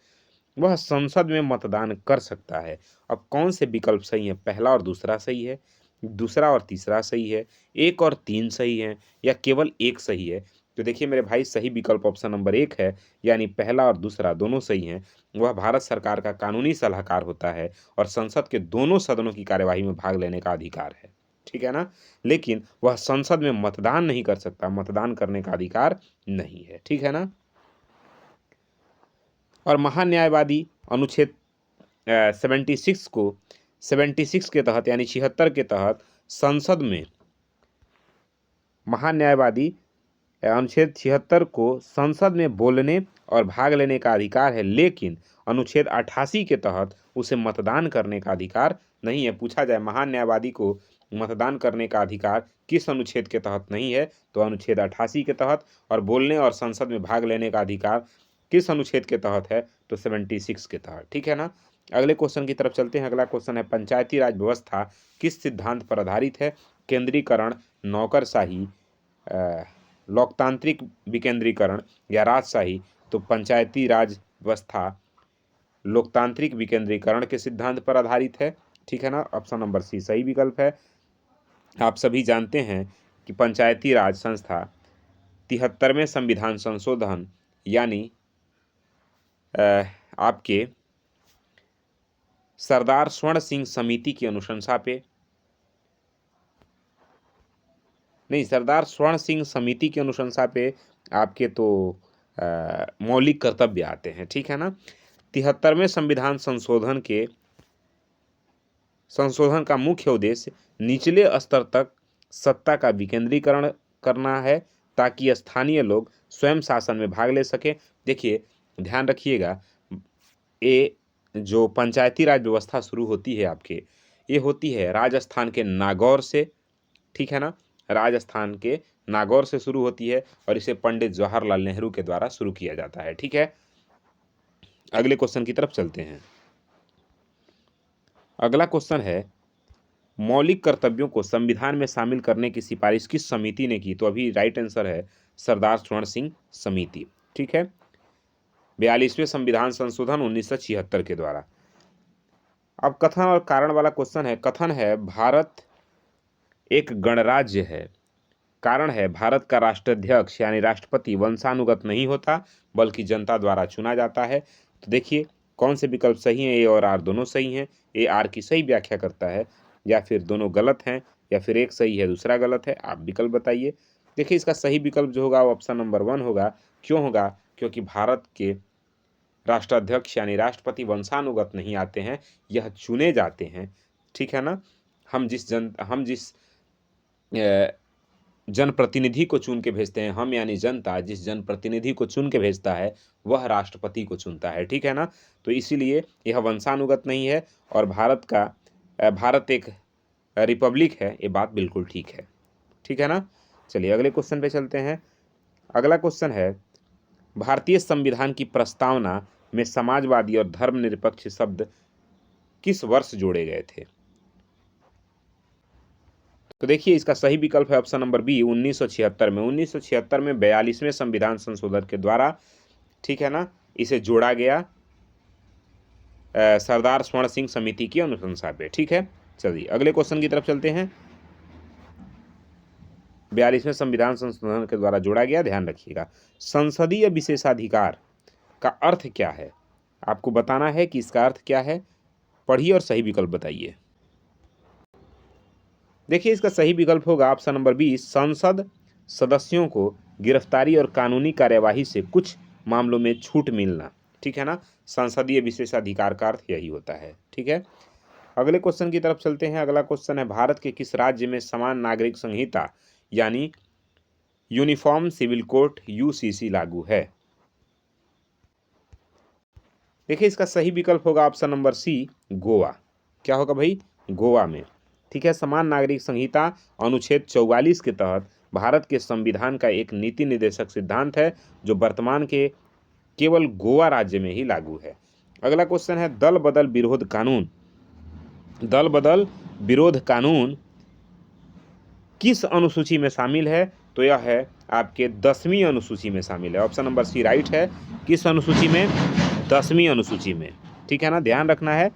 वह संसद में मतदान कर सकता है। अब कौन से विकल्प सही हैं? पहला और दूसरा सही है, दूसरा और तीसरा सही है, 1 और 3 सही है, या केवल 1 सही है? तो देखिए मेरे भाई, सही विकल्प ऑप्शन नंबर 1 है, यानी पहला और दूसरा दोनों सही हैं। वह भारत सरकार का कानूनी सलाहकार होता है और संसद के दोनों सदनों की कार्यवाही में भाग लेने का अधिकार है। ठीक है ना। लेकिन वह संसद में मतदान नहीं कर सकता, मतदान करने का अधिकार नहीं है। ठीक है ना। और महान न्यायवादी अनुच्छेद 76 के तहत यानी 76 के तहत संसद में महान न्यायवादी अनुच्छेद 76 को संसद में बोलने और भाग लेने का अधिकार है, लेकिन अनुच्छेद 88 के तहत उसे मतदान करने का अधिकार नहीं है। पूछा जाए महान न्यायवादी को मतदान करने का अधिकार किस अनुच्छेद के तहत नहीं है, तो अनुच्छेद 88 के तहत। और बोलने और संसद में भाग लेने का अधिकार किस अनुच्छेद के तहत है, तो 76 के तहत। ठीक है ना। अगले क्वेश्चन की तरफ चलते हैं। अगला क्वेश्चन है पंचायती राज व्यवस्था किस सिद्धांत पर आधारित है? केंद्रीकरण, नौकरशाही, लोकतांत्रिक विकेंद्रीकरण या राजशाही? तो पंचायती राज व्यवस्था लोकतांत्रिक विकेंद्रीकरण के सिद्धांत पर आधारित है। ठीक है ना। ऑप्शन नंबर सी सही विकल्प है। आप सभी जानते हैं कि पंचायती राज संस्था 73वें संविधान संशोधन यानी आपके सरदार स्वर्ण सिंह समिति की अनुशंसा पे नहीं, सरदार स्वर्ण सिंह समिति की अनुशंसा पे आपके तो मौलिक कर्तव्य आते हैं। ठीक है ना। 73वें संविधान संशोधन का मुख्य उद्देश्य निचले स्तर तक सत्ता का विकेंद्रीकरण करना है, ताकि स्थानीय लोग स्वयं शासन में भाग ले सकें। देखिए ध्यान रखिएगा, ये जो पंचायती राज व्यवस्था शुरू होती है आपके, ये होती है राजस्थान के नागौर से। ठीक है ना। राजस्थान के नागौर से शुरू होती है और इसे पंडित जवाहरलाल नेहरू के द्वारा शुरू किया जाता है। ठीक है। अगले क्वेश्चन की तरफ चलते हैं। अगला क्वेश्चन है मौलिक कर्तव्यों को संविधान में शामिल करने की सिफारिश किस समिति ने की? तो अभी राइट आंसर है सरदार स्वर्ण सिंह समिति। ठीक है। 42वें संविधान संशोधन 1976 के द्वारा। अब कथन और कारण वाला क्वेश्चन है। कथन है भारत एक गणराज्य है। कारण है भारत का राष्ट्राध्यक्ष यानी राष्ट्रपति वंशानुगत नहीं होता, बल्कि जनता द्वारा चुना जाता है। तो देखिए कौन से विकल्प सही हैं? ए और आर दोनों सही हैं। ए आर की सही व्याख्या करता है, या फिर दोनों गलत हैं, या फिर एक सही है दूसरा गलत है? आप विकल्प बताइए। देखिए इसका सही विकल्प जो होगा वो ऑप्शन नंबर 1 होगा। क्यों होगा? क्योंकि भारत के राष्ट्राध्यक्ष यानी राष्ट्रपति वंशानुगत नहीं आते हैं, यह चुने जाते हैं। ठीक है ना। हम जिस जनप्रतिनिधि को चुन के भेजते हैं, हम यानी जनता जिस जनप्रतिनिधि को चुन के भेजता है वह राष्ट्रपति को चुनता है। ठीक है ना। तो इसीलिए यह वंशानुगत नहीं है और भारत एक रिपब्लिक है। ये बात बिल्कुल ठीक है। ठीक है ना। चलिए अगले क्वेश्चन पे चलते हैं। अगला क्वेश्चन है भारतीय संविधान की प्रस्तावना में समाजवादी और धर्मनिरपेक्ष शब्द किस वर्ष जोड़े गए थे? तो देखिए इसका सही विकल्प है ऑप्शन नंबर बी 1976 में। 1976 में 42वें संविधान संशोधन के द्वारा, ठीक है ना, इसे जोड़ा गया सरदार स्वर्ण सिंह समिति की अनुशंसा पे। ठीक है, चलिए अगले क्वेश्चन की तरफ चलते हैं। 42वें संविधान संशोधन के द्वारा जोड़ा गया, ध्यान रखिएगा। संसदीय विशेषाधिकार का अर्थ क्या है? आपको बताना है कि इसका अर्थ क्या है। पढ़िए और सही विकल्प बताइए। देखिए इसका सही विकल्प होगा ऑप्शन नंबर बी, संसद सदस्यों को गिरफ्तारी और कानूनी कार्यवाही से कुछ मामलों में छूट मिलना। ठीक है ना, संसदीय विशेषाधिकार का अर्थ यही होता है। ठीक है, अगले क्वेश्चन की तरफ चलते हैं। अगला क्वेश्चन है, भारत के किस राज्य में समान नागरिक संहिता यानी यूनिफॉर्म सिविल कोड यूसीसी लागू है? देखिए इसका सही विकल्प होगा ऑप्शन नंबर सी, गोवा। क्या होगा भाई? गोवा में। ठीक है, समान नागरिक संहिता अनुच्छेद 44 के तहत भारत के संविधान का एक नीति निर्देशक सिद्धांत है जो वर्तमान के केवल गोवा राज्य में ही लागू है। अगला क्वेश्चन है, दल बदल विरोध कानून। दल बदल विरोध कानून किस अनुसूची में शामिल है? तो यह है आपके 10वीं अनुसूची में शामिल है। ऑप्शन नंबर सी राइट है। किस अनुसूची में? 10वीं अनुसूची में। ठीक है ना, ध्यान रखना है।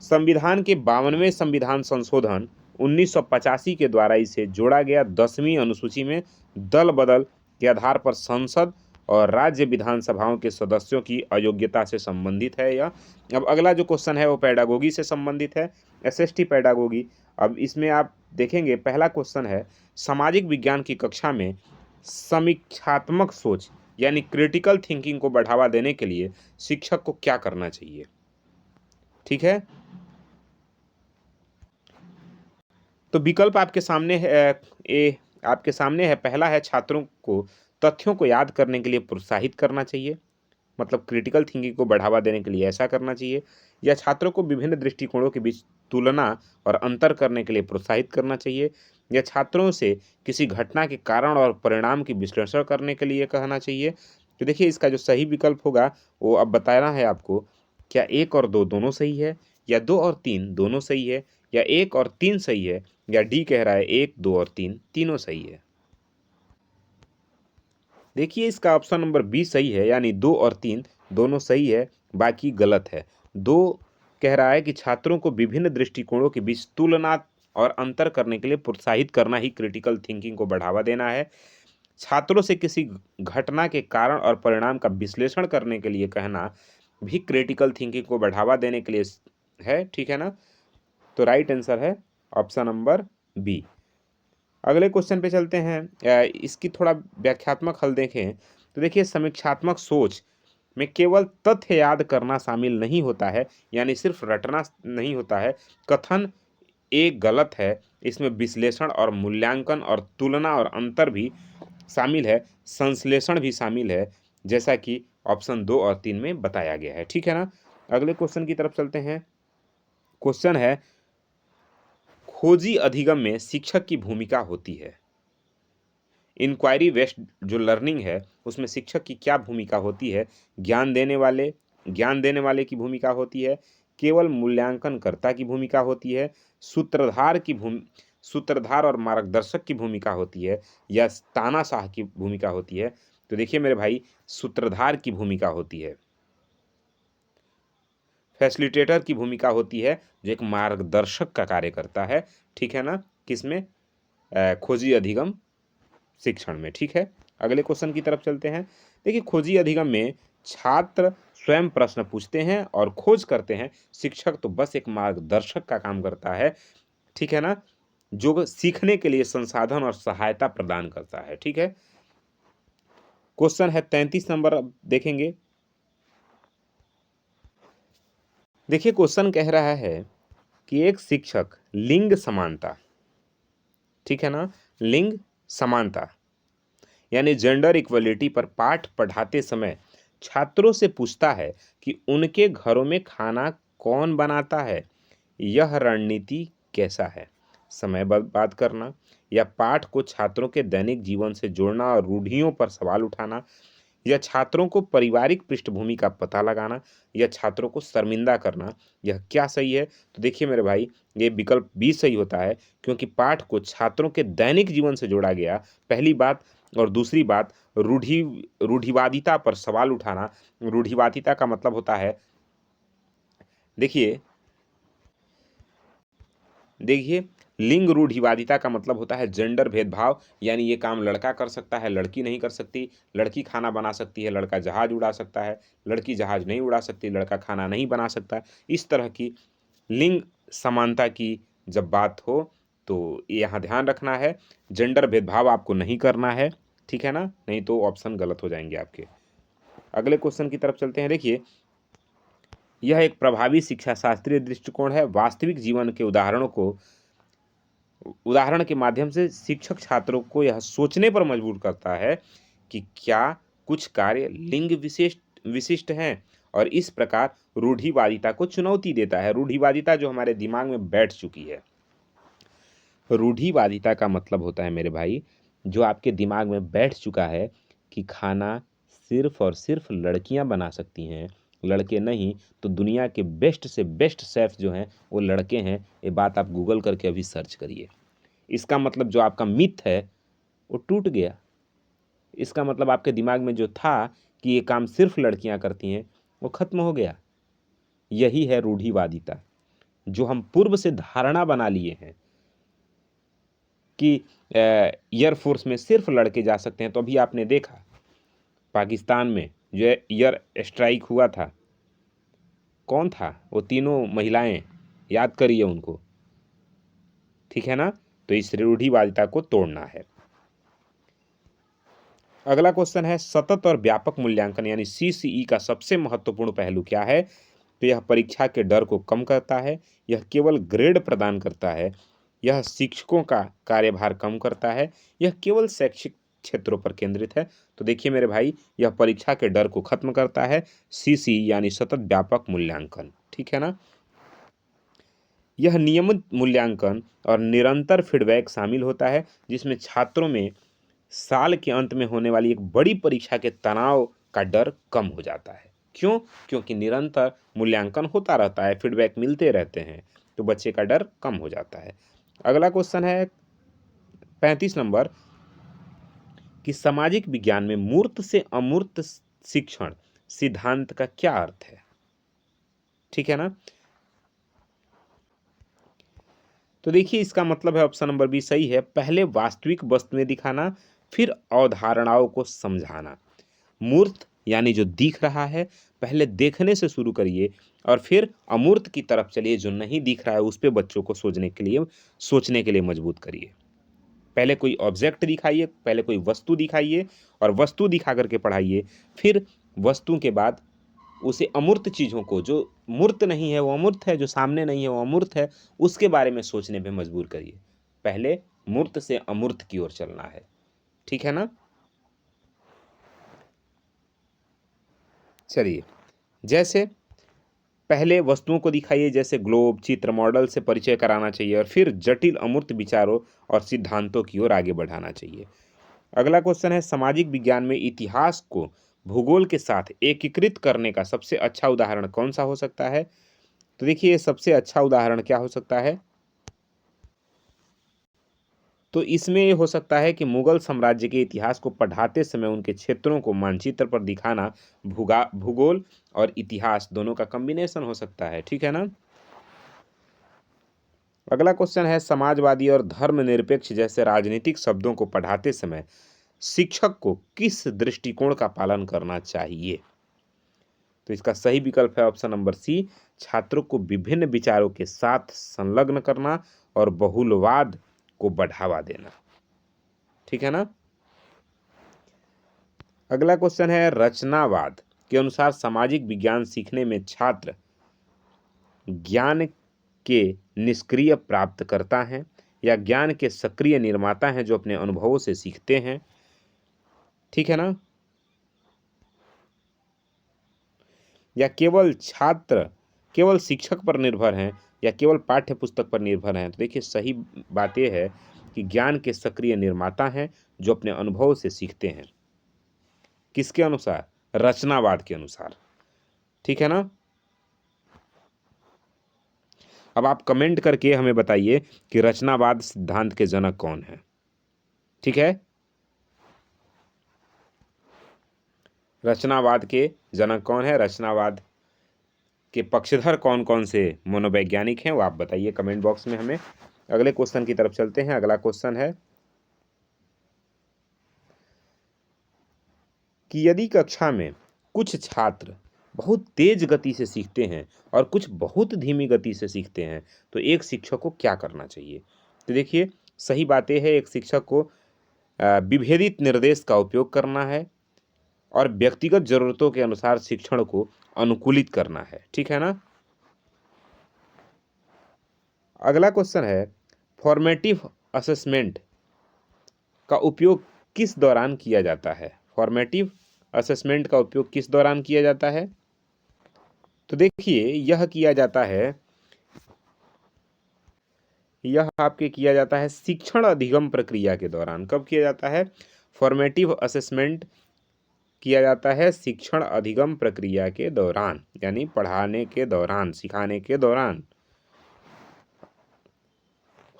संविधान के 52वें संविधान संशोधन 1985 के द्वारा इसे जोड़ा गया 10वीं अनुसूची में। दल बदल के आधार पर संसद और राज्य विधानसभाओं के सदस्यों की अयोग्यता से संबंधित है यह। अब अगला जो क्वेश्चन है वो पैडागोगी से संबंधित है, एसएसटी पैडागोगी। अब इसमें आप देखेंगे पहला क्वेश्चन है, सामाजिक विज्ञान की कक्षा में समीक्षात्मक सोच यानी क्रिटिकल थिंकिंग को बढ़ावा देने के लिए शिक्षक को क्या करना चाहिए? ठीक है, तो विकल्प आपके सामने है। आपके सामने है। पहला है, छात्रों को तथ्यों को याद करने के लिए प्रोत्साहित करना चाहिए, मतलब क्रिटिकल थिंकिंग को बढ़ावा देने के लिए ऐसा करना चाहिए। या छात्रों को विभिन्न दृष्टिकोणों के बीच तुलना और अंतर करने के लिए प्रोत्साहित करना चाहिए। या छात्रों से किसी घटना के कारण और परिणाम की विश्लेषण करने के लिए कहना चाहिए। तो देखिए इसका जो सही विकल्प होगा वो अब बताना है आपको। क्या 1 और 2 दोनों सही है, या 2 और 3 दोनों सही है, या 1 और 3 सही है, या डी कह रहा है 1, 2 और 3 तीनों सही है? देखिए इसका ऑप्शन नंबर बी सही है, यानी 2 और 3 दोनों सही है, बाकी गलत है। 2 कह रहा है कि छात्रों को विभिन्न दृष्टिकोणों के बीच तुलना और अंतर करने के लिए प्रोत्साहित करना ही क्रिटिकल थिंकिंग को बढ़ावा देना है। छात्रों से किसी घटना के कारण और परिणाम का विश्लेषण करने के लिए कहना भी क्रिटिकल थिंकिंग को बढ़ावा देने के लिए है। ठीक है ना, तो राइट आंसर है ऑप्शन नंबर बी। अगले क्वेश्चन पे चलते हैं। इसकी थोड़ा व्याख्यात्मक हल देखें तो देखिए, समीक्षात्मक सोच में केवल तथ्य याद करना शामिल नहीं होता है, यानी सिर्फ रटना नहीं होता है। कथन एक गलत है, इसमें विश्लेषण और मूल्यांकन और तुलना और अंतर भी शामिल है, संश्लेषण भी शामिल है, जैसा कि ऑप्शन 2 और 3 में बताया गया है। ठीक है ना, अगले क्वेश्चन की तरफ चलते हैं। क्वेश्चन है, खोजी अधिगम में शिक्षक की भूमिका होती है। इंक्वायरी बेस्ड जो लर्निंग है उसमें शिक्षक की क्या भूमिका होती है? ज्ञान देने वाले की भूमिका होती है, केवल मूल्यांकनकर्ता की भूमिका होती है, सूत्रधार और मार्गदर्शक की भूमिका होती है, या तानाशाह की भूमिका होती है? तो देखिए मेरे भाई, सूत्रधार की भूमिका होती है। फैसिलिटेटर की भूमिका होती है जो एक मार्गदर्शक का कार्य करता है। ठीक है ना, किसमें? खोजी अधिगम शिक्षण में। ठीक है, अगले क्वेश्चन की तरफ चलते हैं। देखिए खोजी अधिगम में छात्र स्वयं प्रश्न पूछते हैं और खोज करते हैं, शिक्षक तो बस एक मार्गदर्शक का काम करता है। ठीक है ना, जो सीखने के लिए संसाधन और सहायता प्रदान करता है। ठीक है, क्वेश्चन है 33 नंबर, अब देखेंगे। देखिए क्वेश्चन कह रहा है कि एक शिक्षक लिंग समानता, ठीक है ना, लिंग समानता यानी जेंडर इक्वलिटी पर पाठ पढ़ाते समय छात्रों से पूछता है कि उनके घरों में खाना कौन बनाता है, यह रणनीति कैसा है? समय बर्बाद करना, या पाठ को छात्रों के दैनिक जीवन से जोड़ना और रूढ़ियों पर सवाल उठाना, यह छात्रों को पारिवारिक पृष्ठभूमि का पता लगाना या छात्रों को शर्मिंदा करना, यह क्या सही है? तो देखिए मेरे भाई, ये विकल्प बी सही होता है, क्योंकि पाठ को छात्रों के दैनिक जीवन से जोड़ा गया, पहली बात। और दूसरी बात, रूढ़िवादिता पर सवाल उठाना। रूढ़िवादिता का मतलब होता है, देखिए देखिए लिंग रूढ़िवादिता का मतलब होता है जेंडर भेदभाव, यानी ये काम लड़का कर सकता है, लड़की नहीं कर सकती। लड़की खाना बना सकती है, लड़का जहाज उड़ा सकता है। लड़की जहाज नहीं उड़ा सकती, लड़का खाना नहीं बना सकता। इस तरह की लिंग समानता की जब बात हो तो यहाँ ध्यान रखना है, जेंडर भेदभाव आपको नहीं करना है, ठीक है ना? नहीं तो ऑप्शन गलत हो जाएंगे आपके। अगले क्वेश्चन की तरफ चलते हैं। देखिए, यह एक प्रभावी शिक्षा शास्त्रीय दृष्टिकोण है। वास्तविक जीवन के उदाहरण के माध्यम से शिक्षक छात्रों को यह सोचने पर मजबूर करता है कि क्या कुछ कार्य लिंग विशिष्ट विशिष्ट हैं, और इस प्रकार रूढ़िवादिता को चुनौती देता है। रूढ़िवादिता जो हमारे दिमाग में बैठ चुकी है। रूढ़िवादिता का मतलब होता है मेरे भाई, जो आपके दिमाग में बैठ चुका है कि खाना सिर्फ और सिर्फ लड़कियां बना सकती हैं, लड़के नहीं। तो दुनिया के बेस्ट से बेस्ट शेफ जो हैं वो लड़के हैं। ये बात आप गूगल करके अभी सर्च करिए। इसका मतलब जो आपका मिथ है वो टूट गया। इसका मतलब आपके दिमाग में जो था कि ये काम सिर्फ लड़कियां करती हैं, वो खत्म हो गया। यही है रूढ़िवादिता, जो हम पूर्व से धारणा बना लिए हैं कि एयरफोर्स में सिर्फ लड़के जा सकते हैं। तो अभी आपने देखा पाकिस्तान में जो एयर स्ट्राइक हुआ था, कौन था? वो तीनों महिलाएं, याद करिए उनको, ठीक है ना? तो इस रूढ़िवादिता को तोड़ना है। अगला क्वेश्चन है, सतत और व्यापक मूल्यांकन यानी सीसीई का सबसे महत्वपूर्ण पहलू क्या है? तो यह परीक्षा के डर को कम करता है, यह केवल ग्रेड प्रदान करता है, यह शिक्षकों का कार्यभार कम करता है, यह केवल शैक्षिक क्षेत्रों पर केंद्रित है। तो देखिए मेरे भाई, यह परीक्षा के डर को खत्म करता है, सीसीई यानी सतत व्यापक मूल्यांकन, ठीक है ना? यह नियमित मूल्यांकन और निरंतर फीडबैक शामिल होता है, जिसमें छात्रों में साल के अंत में होने वाली एक बड़ी परीक्षा के तनाव का डर कम हो जाता है। क्यों? क्योंकि निरंतर मूल्यांकन होता रहता है, फीडबैक मिलते रहते हैं, तो बच्चे का डर कम हो जाता है। अगला क्वेश्चन है 35 नंबर, कि सामाजिक विज्ञान में मूर्त से अमूर्त शिक्षण सिद्धांत का क्या अर्थ है? ठीक है ना? तो देखिए, इसका मतलब है ऑप्शन नंबर बी सही है। पहले वास्तविक वस्तुएं दिखाना, फिर अवधारणाओं को समझाना। मूर्त यानी जो दिख रहा है, पहले देखने से शुरू करिए और फिर अमूर्त की तरफ चलिए, जो नहीं दिख रहा है उस पे बच्चों को सोचने के लिए मजबूत करिए। पहले कोई ऑब्जेक्ट दिखाइए, पहले कोई वस्तु दिखाइए और वस्तु दिखा करके पढ़ाइए। फिर वस्तु के बाद उसे अमूर्त चीज़ों को, जो मूर्त नहीं है वो अमूर्त है, जो सामने नहीं है वो अमूर्त है, उसके बारे में सोचने पे मजबूर करिए। पहले मूर्त से अमूर्त की ओर चलना है, ठीक है ना? चलिए, जैसे पहले वस्तुओं को दिखाइए, जैसे ग्लोब, चित्र, मॉडल से परिचय कराना चाहिए और फिर जटिल अमूर्त विचारों और सिद्धांतों की ओर आगे बढ़ाना चाहिए। अगला क्वेश्चन है, सामाजिक विज्ञान में इतिहास को भूगोल के साथ एकीकृत करने का सबसे अच्छा उदाहरण कौन सा हो सकता है? तो देखिए, सबसे अच्छा उदाहरण क्या हो सकता है? तो इसमें ये हो सकता है कि मुगल साम्राज्य के इतिहास को पढ़ाते समय उनके क्षेत्रों को मानचित्र पर दिखाना। भूगोल और इतिहास दोनों का कॉम्बिनेशन हो सकता है, ठीक है ना? अगला क्वेश्चन है, समाजवादी और धर्मनिरपेक्ष जैसे राजनीतिक शब्दों को पढ़ाते समय शिक्षक को किस दृष्टिकोण का पालन करना चाहिए? तो इसका सही विकल्प है ऑप्शन नंबर सी, छात्रों को विभिन्न विचारों के साथ संलग्न करना और बहुलवाद को बढ़ावा देना, ठीक है ना? अगला क्वेश्चन है, रचनावाद के अनुसार सामाजिक विज्ञान सीखने में छात्र ज्ञान के निष्क्रिय प्राप्त करता है या ज्ञान के सक्रिय निर्माता हैं जो अपने अनुभवों से सीखते हैं, ठीक है ना? या केवल शिक्षक पर निर्भर हैं या केवल पाठ्य पुस्तक पर निर्भर हैं? तो देखिए, सही बात यह है कि ज्ञान के सक्रिय निर्माता हैं जो अपने अनुभव से सीखते हैं। किसके अनुसार? रचनावाद के अनुसार। ठीक है ना? अब आप कमेंट करके हमें बताइए कि रचनावाद सिद्धांत के जनक कौन है। ठीक है, रचनावाद के जनक कौन है, रचनावाद के पक्षधर कौन कौन से मनोवैज्ञानिक हैं, वो आप बताइए कमेंट बॉक्स में हमें। अगले क्वेश्चन की तरफ चलते हैं। अगला क्वेश्चन है कि यदि कक्षा में कुछ छात्र बहुत तेज गति से सीखते हैं और कुछ बहुत धीमी गति से सीखते हैं तो एक शिक्षक को क्या करना चाहिए? तो देखिए, सही बातें हैं, एक शिक्षक को विभेदित निर्देश का उपयोग करना है और व्यक्तिगत जरूरतों के अनुसार शिक्षण को अनुकूलित करना है। ठीक है ना? अगला क्वेश्चन है, फॉर्मेटिव असेसमेंट का उपयोग किस दौरान किया जाता है? फॉर्मेटिव असेसमेंट का उपयोग किस दौरान किया जाता है? तो देखिए, यह किया जाता है, यह आपके किया जाता है शिक्षण अधिगम प्रक्रिया के दौरान। कब किया जाता है? फॉर्मेटिव असेसमेंट किया जाता है शिक्षण अधिगम प्रक्रिया के दौरान, यानी पढ़ाने के दौरान, सिखाने के दौरान।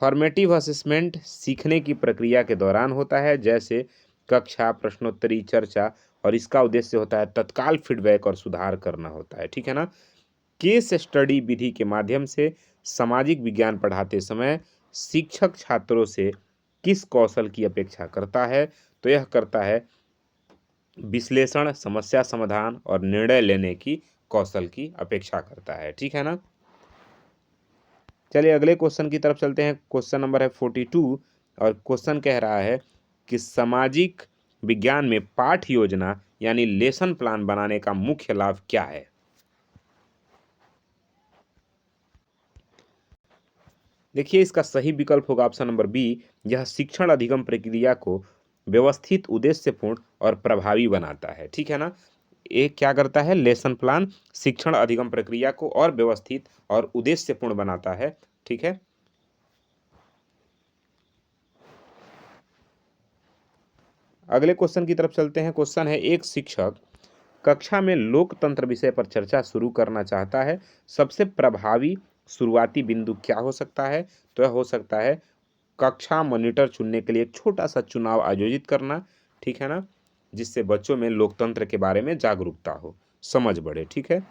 फॉर्मेटिव असेसमेंट सीखने की प्रक्रिया के दौरान होता है, जैसे कक्षा, प्रश्नोत्तरी, चर्चा, और इसका उद्देश्य होता है तत्काल फीडबैक और सुधार करना होता है। ठीक है ना? केस स्टडी विधि के माध्यम से सामाजिक विज्ञान पढ़ाते समय शिक्षक छात्रों से किस कौशल की अपेक्षा करता है? तो यह करता है विश्लेषण, समस्या समाधान और निर्णय लेने की कौशल की अपेक्षा करता है। ठीक है ना? चलिए अगले क्वेश्चन की तरफ चलते हैं। क्वेश्चन नंबर है 42 और क्वेश्चन कह रहा है कि सामाजिक विज्ञान में पाठ योजना यानी लेसन प्लान बनाने का मुख्य लाभ क्या है? देखिए, इसका सही विकल्प होगा ऑप्शन नंबर बी। यह शिक्षण अधिगम प्रक्रिया को व्यवस्थित, उद्देश्यपूर्ण और प्रभावी बनाता है। ठीक है ना? ये क्या करता है? लेसन प्लान शिक्षण अधिगम प्रक्रिया को और व्यवस्थित और उद्देश्यपूर्ण बनाता है। ठीक है, अगले क्वेश्चन की तरफ चलते हैं। क्वेश्चन है, एक शिक्षक कक्षा में लोकतंत्र विषय पर चर्चा शुरू करना चाहता है, सबसे प्रभावी शुरुआती बिंदु क्या हो सकता है? तो यह हो सकता है कक्षा मॉनिटर चुनने के लिए एक छोटा सा चुनाव आयोजित करना। ठीक है ना? जिससे बच्चों में लोकतंत्र के बारे में जागरूकता हो, समझ बढ़े। ठीक है,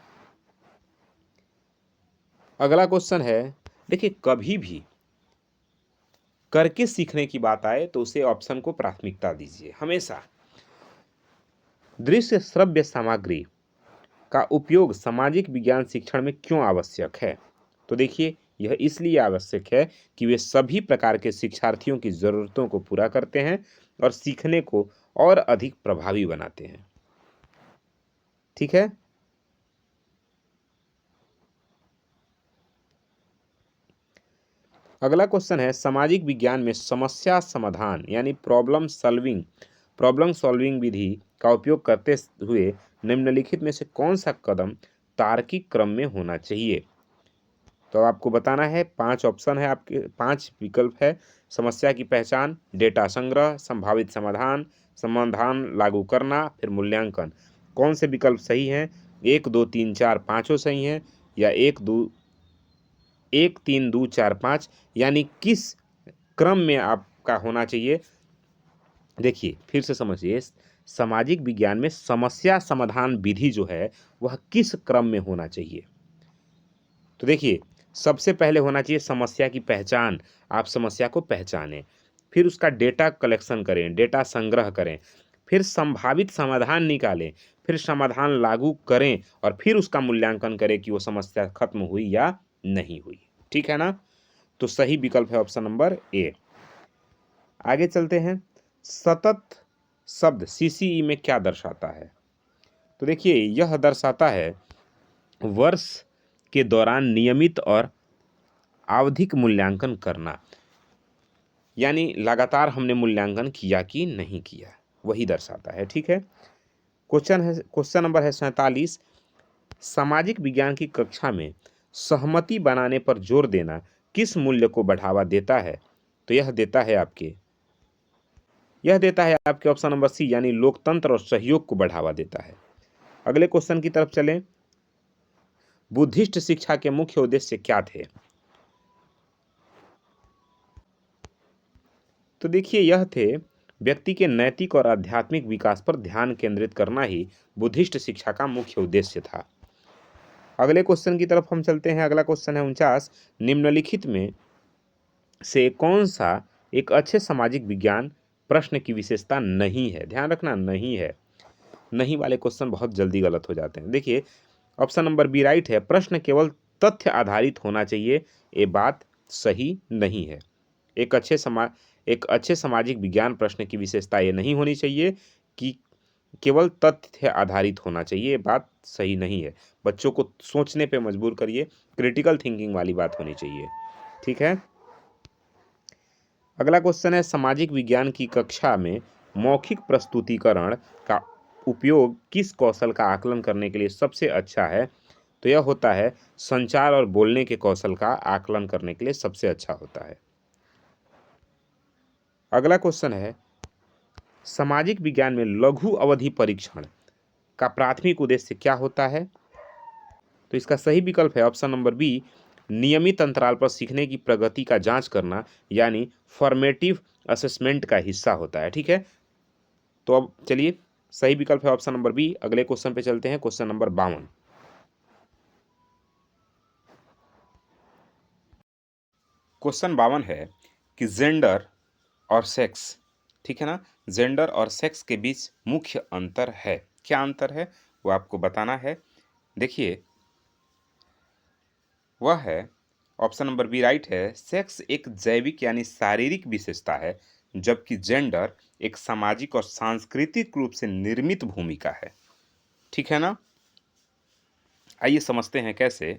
अगला क्वेश्चन है, देखिए कभी भी करके सीखने की बात आए तो उसे ऑप्शन को प्राथमिकता दीजिए हमेशा। दृश्य श्रव्य सामग्री का उपयोग सामाजिक विज्ञान शिक्षण में क्यों आवश्यक है? तो देखिए, यह इसलिए आवश्यक है कि वे सभी प्रकार के शिक्षार्थियों की ज़रूरतों को पूरा करते हैं और सीखने को और अधिक प्रभावी बनाते हैं। ठीक है, अगला क्वेश्चन है, सामाजिक विज्ञान में समस्या समाधान यानी प्रॉब्लम सॉल्विंग विधि का उपयोग करते हुए निम्नलिखित में से कौन सा कदम तार्किक क्रम में होना चाहिए? तो आपको बताना है, 5 ऑप्शन है आपके, 5 विकल्प है। समस्या की पहचान, डेटा संग्रह, संभावित समाधान, समाधान लागू करना, फिर मूल्यांकन। कौन से विकल्प सही हैं? 1 2 3 4 पाँचों सही हैं, या 1 3 2 4 5, यानी किस क्रम में आपका होना चाहिए? देखिए फिर से समझिए, सामाजिक विज्ञान में समस्या समाधान विधि जो है वह किस क्रम में होना चाहिए? तो देखिए, सबसे पहले होना चाहिए समस्या की पहचान। आप समस्या को पहचानें, फिर उसका डेटा कलेक्शन करें, डेटा संग्रह करें, फिर संभावित समाधान निकालें, फिर समाधान लागू करें और फिर उसका मूल्यांकन करें कि वो समस्या खत्म हुई या नहीं हुई। ठीक है ना? तो सही विकल्प है ऑप्शन नंबर ए। आगे चलते हैं, सतत शब्द सीसीई में क्या दर्शाता है? तो देखिए, यह दर्शाता है वर्ष के दौरान नियमित और आवधिक मूल्यांकन करना, यानी लगातार हमने मूल्यांकन किया कि नहीं किया, वही दर्शाता है। ठीक है, क्वेश्चन नंबर है 47। सामाजिक विज्ञान की कक्षा में सहमति बनाने पर जोर देना किस मूल्य को बढ़ावा देता है? तो यह देता है आपके यह देता है आपके ऑप्शन नंबर सी यानी लोकतंत्र और सहयोग को बढ़ावा देता है। अगले क्वेश्चन की तरफ चलें। बुद्धिस्ट शिक्षा के मुख्य उद्देश्य क्या थे? तो देखिए यह थे व्यक्ति के नैतिक और आध्यात्मिक विकास पर ध्यान केंद्रित करना ही बुद्धिस्ट शिक्षा का मुख्य उद्देश्य था। अगले क्वेश्चन की तरफ हम चलते हैं। अगला क्वेश्चन है 49। निम्नलिखित में से कौन सा एक अच्छे सामाजिक विज्ञान प्रश्न की विशेषता नहीं है? ध्यान रखना, नहीं है। नहीं वाले क्वेश्चन बहुत जल्दी गलत हो जाते हैं। देखिए ऑप्शन नंबर बी राइट है, प्रश्न केवल तथ्य आधारित होना चाहिए, ये बात सही नहीं है। एक अच्छे सामाजिक विज्ञान प्रश्न की विशेषता ये नहीं होनी चाहिए कि केवल तथ्य आधारित होना चाहिए, ये बात सही नहीं है। बच्चों को सोचने पे मजबूर करिए, क्रिटिकल थिंकिंग वाली बात होनी चाहिए। ठीक है। अगला क्वेश्चन है, सामाजिक विज्ञान की कक्षा में मौखिक प्रस्तुतिकरण का उपयोग किस कौशल का आकलन करने के लिए सबसे अच्छा है? तो यह होता है संचार और बोलने के कौशल का आकलन करने के लिए सबसे अच्छा होता है। अगला क्वेश्चन है, सामाजिक विज्ञान में लघु अवधि परीक्षण का प्राथमिक उद्देश्य क्या होता है? तो इसका सही विकल्प है ऑप्शन नंबर बी, नियमित अंतराल पर सीखने की प्रगति का जांच करना, यानी फॉर्मेटिव असेसमेंट का हिस्सा होता है। ठीक है, तो अब चलिए सही विकल्प है ऑप्शन नंबर बी। अगले क्वेश्चन पे चलते हैं, क्वेश्चन नंबर 52। क्वेश्चन 52 है कि जेंडर और सेक्स, ठीक है ना, जेंडर और सेक्स के बीच मुख्य अंतर है। क्या अंतर है वो आपको बताना है। देखिए वह है ऑप्शन नंबर बी राइट है, सेक्स एक जैविक यानी शारीरिक विशेषता है, जबकि जेंडर एक सामाजिक और सांस्कृतिक रूप से निर्मित भूमिका है। ठीक है ना, आइए समझते हैं कैसे।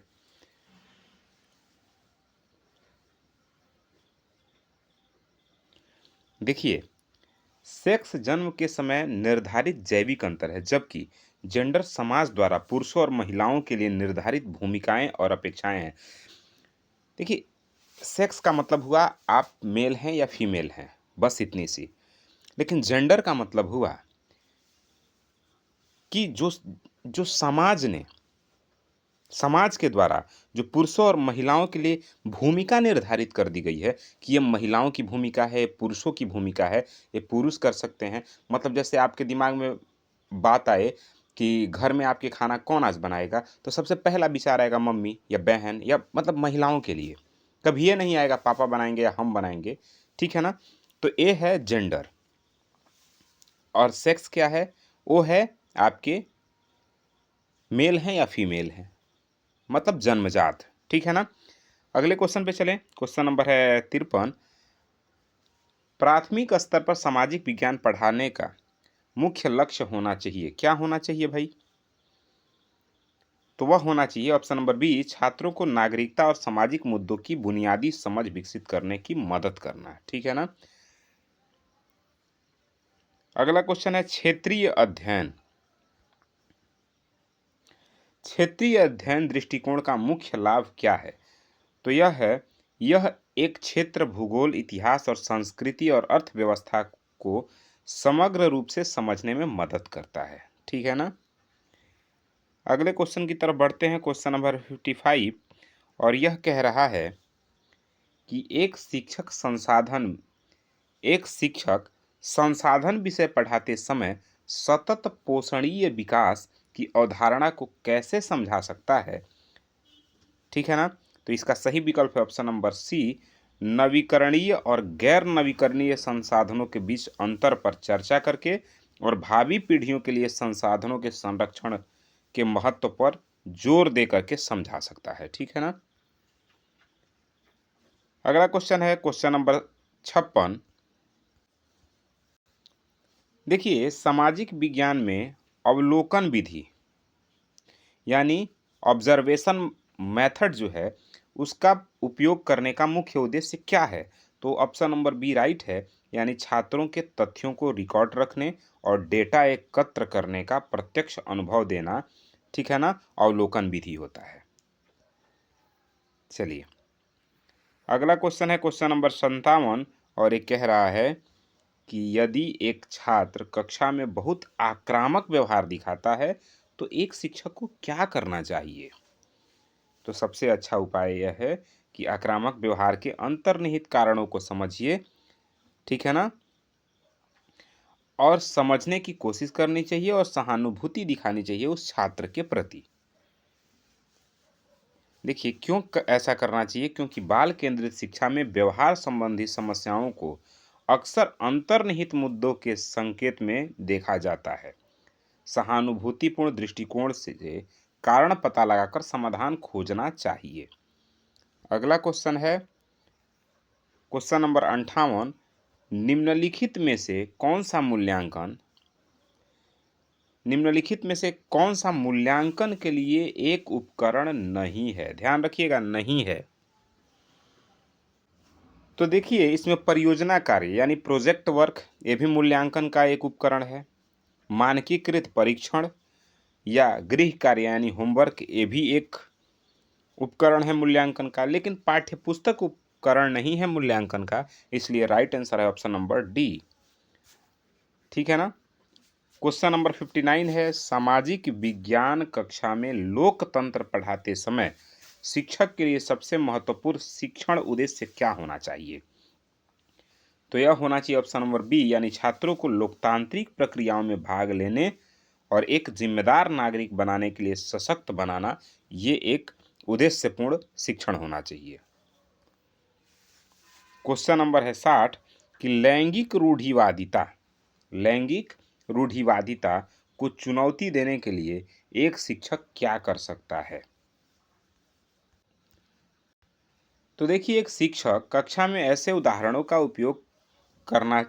देखिए सेक्स जन्म के समय निर्धारित जैविक अंतर है, जबकि जेंडर समाज द्वारा पुरुषों और महिलाओं के लिए निर्धारित भूमिकाएं और अपेक्षाएं हैं। देखिए सेक्स का मतलब हुआ आप मेल हैं या फीमेल हैं, बस इतनी सी। लेकिन जेंडर का मतलब हुआ कि जो जो समाज के द्वारा जो पुरुषों और महिलाओं के लिए भूमिका निर्धारित कर दी गई है कि ये महिलाओं की भूमिका है, पुरुषों की भूमिका है, ये पुरुष कर सकते हैं। मतलब जैसे आपके दिमाग में बात आए कि घर में आपके खाना कौन आज बनाएगा, तो सबसे पहला विचार आएगा मम्मी या बहन, या मतलब महिलाओं के लिए। कभी ये नहीं आएगा पापा बनाएंगे या हम बनाएंगे। ठीक है ना, तो ये है जेंडर। और सेक्स क्या है? वो है आपके मेल हैं या फीमेल हैं, मतलब जन्मजात। ठीक है ना, अगले क्वेश्चन पे चलें। क्वेश्चन नंबर है 53। प्राथमिक स्तर पर सामाजिक विज्ञान पढ़ाने का मुख्य लक्ष्य होना चाहिए। क्या होना चाहिए भाई? तो वह होना चाहिए ऑप्शन नंबर बी, छात्रों को नागरिकता और सामाजिक मुद्दों की बुनियादी समझ विकसित करने की मदद करना। ठीक है ना, अगला क्वेश्चन है क्षेत्रीय अध्ययन। क्षेत्रीय अध्ययन दृष्टिकोण का मुख्य लाभ क्या है? तो यह एक क्षेत्र भूगोल, इतिहास और संस्कृति और अर्थव्यवस्था को समग्र रूप से समझने में मदद करता है। ठीक है ना, अगले क्वेश्चन की तरफ बढ़ते हैं। क्वेश्चन नंबर 55, और यह कह रहा है कि एक शिक्षक संसाधन विषय पढ़ाते समय सतत पोषणीय विकास की अवधारणा को कैसे समझा सकता है? ठीक है ना, तो इसका सही विकल्प है ऑप्शन नंबर सी, नवीकरणीय और गैर नवीकरणीय संसाधनों के बीच अंतर पर चर्चा करके और भावी पीढ़ियों के लिए संसाधनों के संरक्षण के महत्व पर जोर दे करके समझा सकता है। ठीक है ना, अगला क्वेश्चन है क्वेश्चन नंबर 56। देखिए सामाजिक विज्ञान में अवलोकन विधि यानी ऑब्जर्वेशन मेथड जो है उसका उपयोग करने का मुख्य उद्देश्य क्या है? तो ऑप्शन नंबर बी राइट है, यानी छात्रों के तथ्यों को रिकॉर्ड रखने और डेटा एकत्र करने का प्रत्यक्ष अनुभव देना। ठीक है ना, अवलोकन विधि होता है। चलिए अगला क्वेश्चन है क्वेश्चन नंबर 57, और ये कह रहा है कि यदि एक छात्र कक्षा में बहुत आक्रामक व्यवहार दिखाता है तो एक शिक्षक को क्या करना चाहिए। तो सबसे अच्छा उपाय यह है कि आक्रामक व्यवहार के अंतर्निहित कारणों को समझिए, ठीक है ना, और समझने की कोशिश करनी चाहिए और सहानुभूति दिखानी चाहिए उस छात्र के प्रति। देखिए क्यों ऐसा करना चाहिए, क्योंकि बाल केंद्रित शिक्षा में व्यवहार संबंधी समस्याओं को अक्सर अंतर्निहित मुद्दों के संकेत में देखा जाता है। सहानुभूतिपूर्ण दृष्टिकोण से कारण पता लगाकर समाधान खोजना चाहिए। अगला क्वेश्चन है क्वेश्चन नंबर 58। निम्नलिखित में से कौन सा मूल्यांकन के लिए एक उपकरण नहीं है। ध्यान रखिएगा, नहीं है। तो देखिए इसमें परियोजना कार्य यानी प्रोजेक्ट वर्क, ये भी मूल्यांकन का एक उपकरण है। मानकीकृत परीक्षण या गृह कार्य यानी होमवर्क, ये भी एक उपकरण है मूल्यांकन का, लेकिन पाठ्यपुस्तक उपकरण नहीं है मूल्यांकन का। इसलिए राइट आंसर है ऑप्शन नंबर डी, ठीक है ना। क्वेश्चन नंबर 59 है सामाजिक विज्ञान कक्षा में लोकतंत्र पढ़ाते समय शिक्षक के लिए सबसे महत्वपूर्ण शिक्षण उद्देश्य क्या होना चाहिए। तो यह होना चाहिए ऑप्शन नंबर बी, यानी छात्रों को लोकतांत्रिक प्रक्रियाओं में भाग लेने और एक जिम्मेदार नागरिक बनाने के लिए सशक्त बनाना, ये एक उद्देश्यपूर्ण शिक्षण होना चाहिए। क्वेश्चन नंबर है 60 कि लैंगिक रूढ़िवादिता को चुनौती देने के लिए एक शिक्षक क्या कर सकता है। तो देखिए एक शिक्षक कक्षा में ऐसे उदाहरणों का उपयोग करना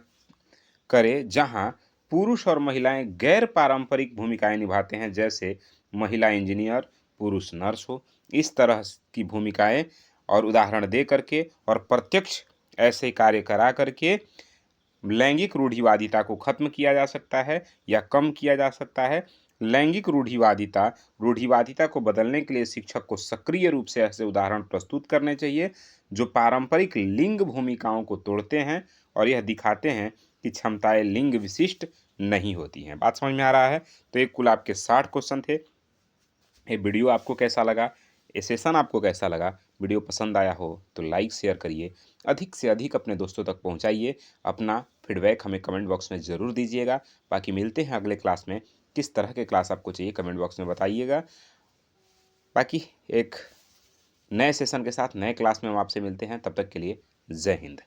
करे जहां पुरुष और महिलाएं गैर पारंपरिक भूमिकाएं निभाते हैं, जैसे महिला इंजीनियर, पुरुष नर्स हो। इस तरह की भूमिकाएं और उदाहरण दे करके और प्रत्यक्ष ऐसे कार्य करा करके लैंगिक रूढ़िवादिता को खत्म किया जा सकता है या कम किया जा सकता है। लैंगिक रूढ़िवादिता को बदलने के लिए शिक्षक को सक्रिय रूप से ऐसे उदाहरण प्रस्तुत करने चाहिए जो पारंपरिक लिंग भूमिकाओं को तोड़ते हैं और यह दिखाते हैं कि क्षमताएं लिंग विशिष्ट नहीं होती हैं। बात समझ में आ रहा है। तो ये कुल आपके 60 क्वेश्चन थे। ये वीडियो आपको कैसा लगा, ये सेशन आपको कैसा लगा, वीडियो पसंद आया हो तो लाइक शेयर करिए, अधिक से अधिक अपने दोस्तों तक पहुंचाइए। अपना फीडबैक हमें कमेंट बॉक्स में ज़रूर दीजिएगा। बाकी मिलते हैं अगले क्लास में। किस तरह के क्लास आपको चाहिए कमेंट बॉक्स में बताइएगा। बाकी एक नए सेशन के साथ नए क्लास में हम आपसे मिलते हैं। तब तक के लिए जय हिंद।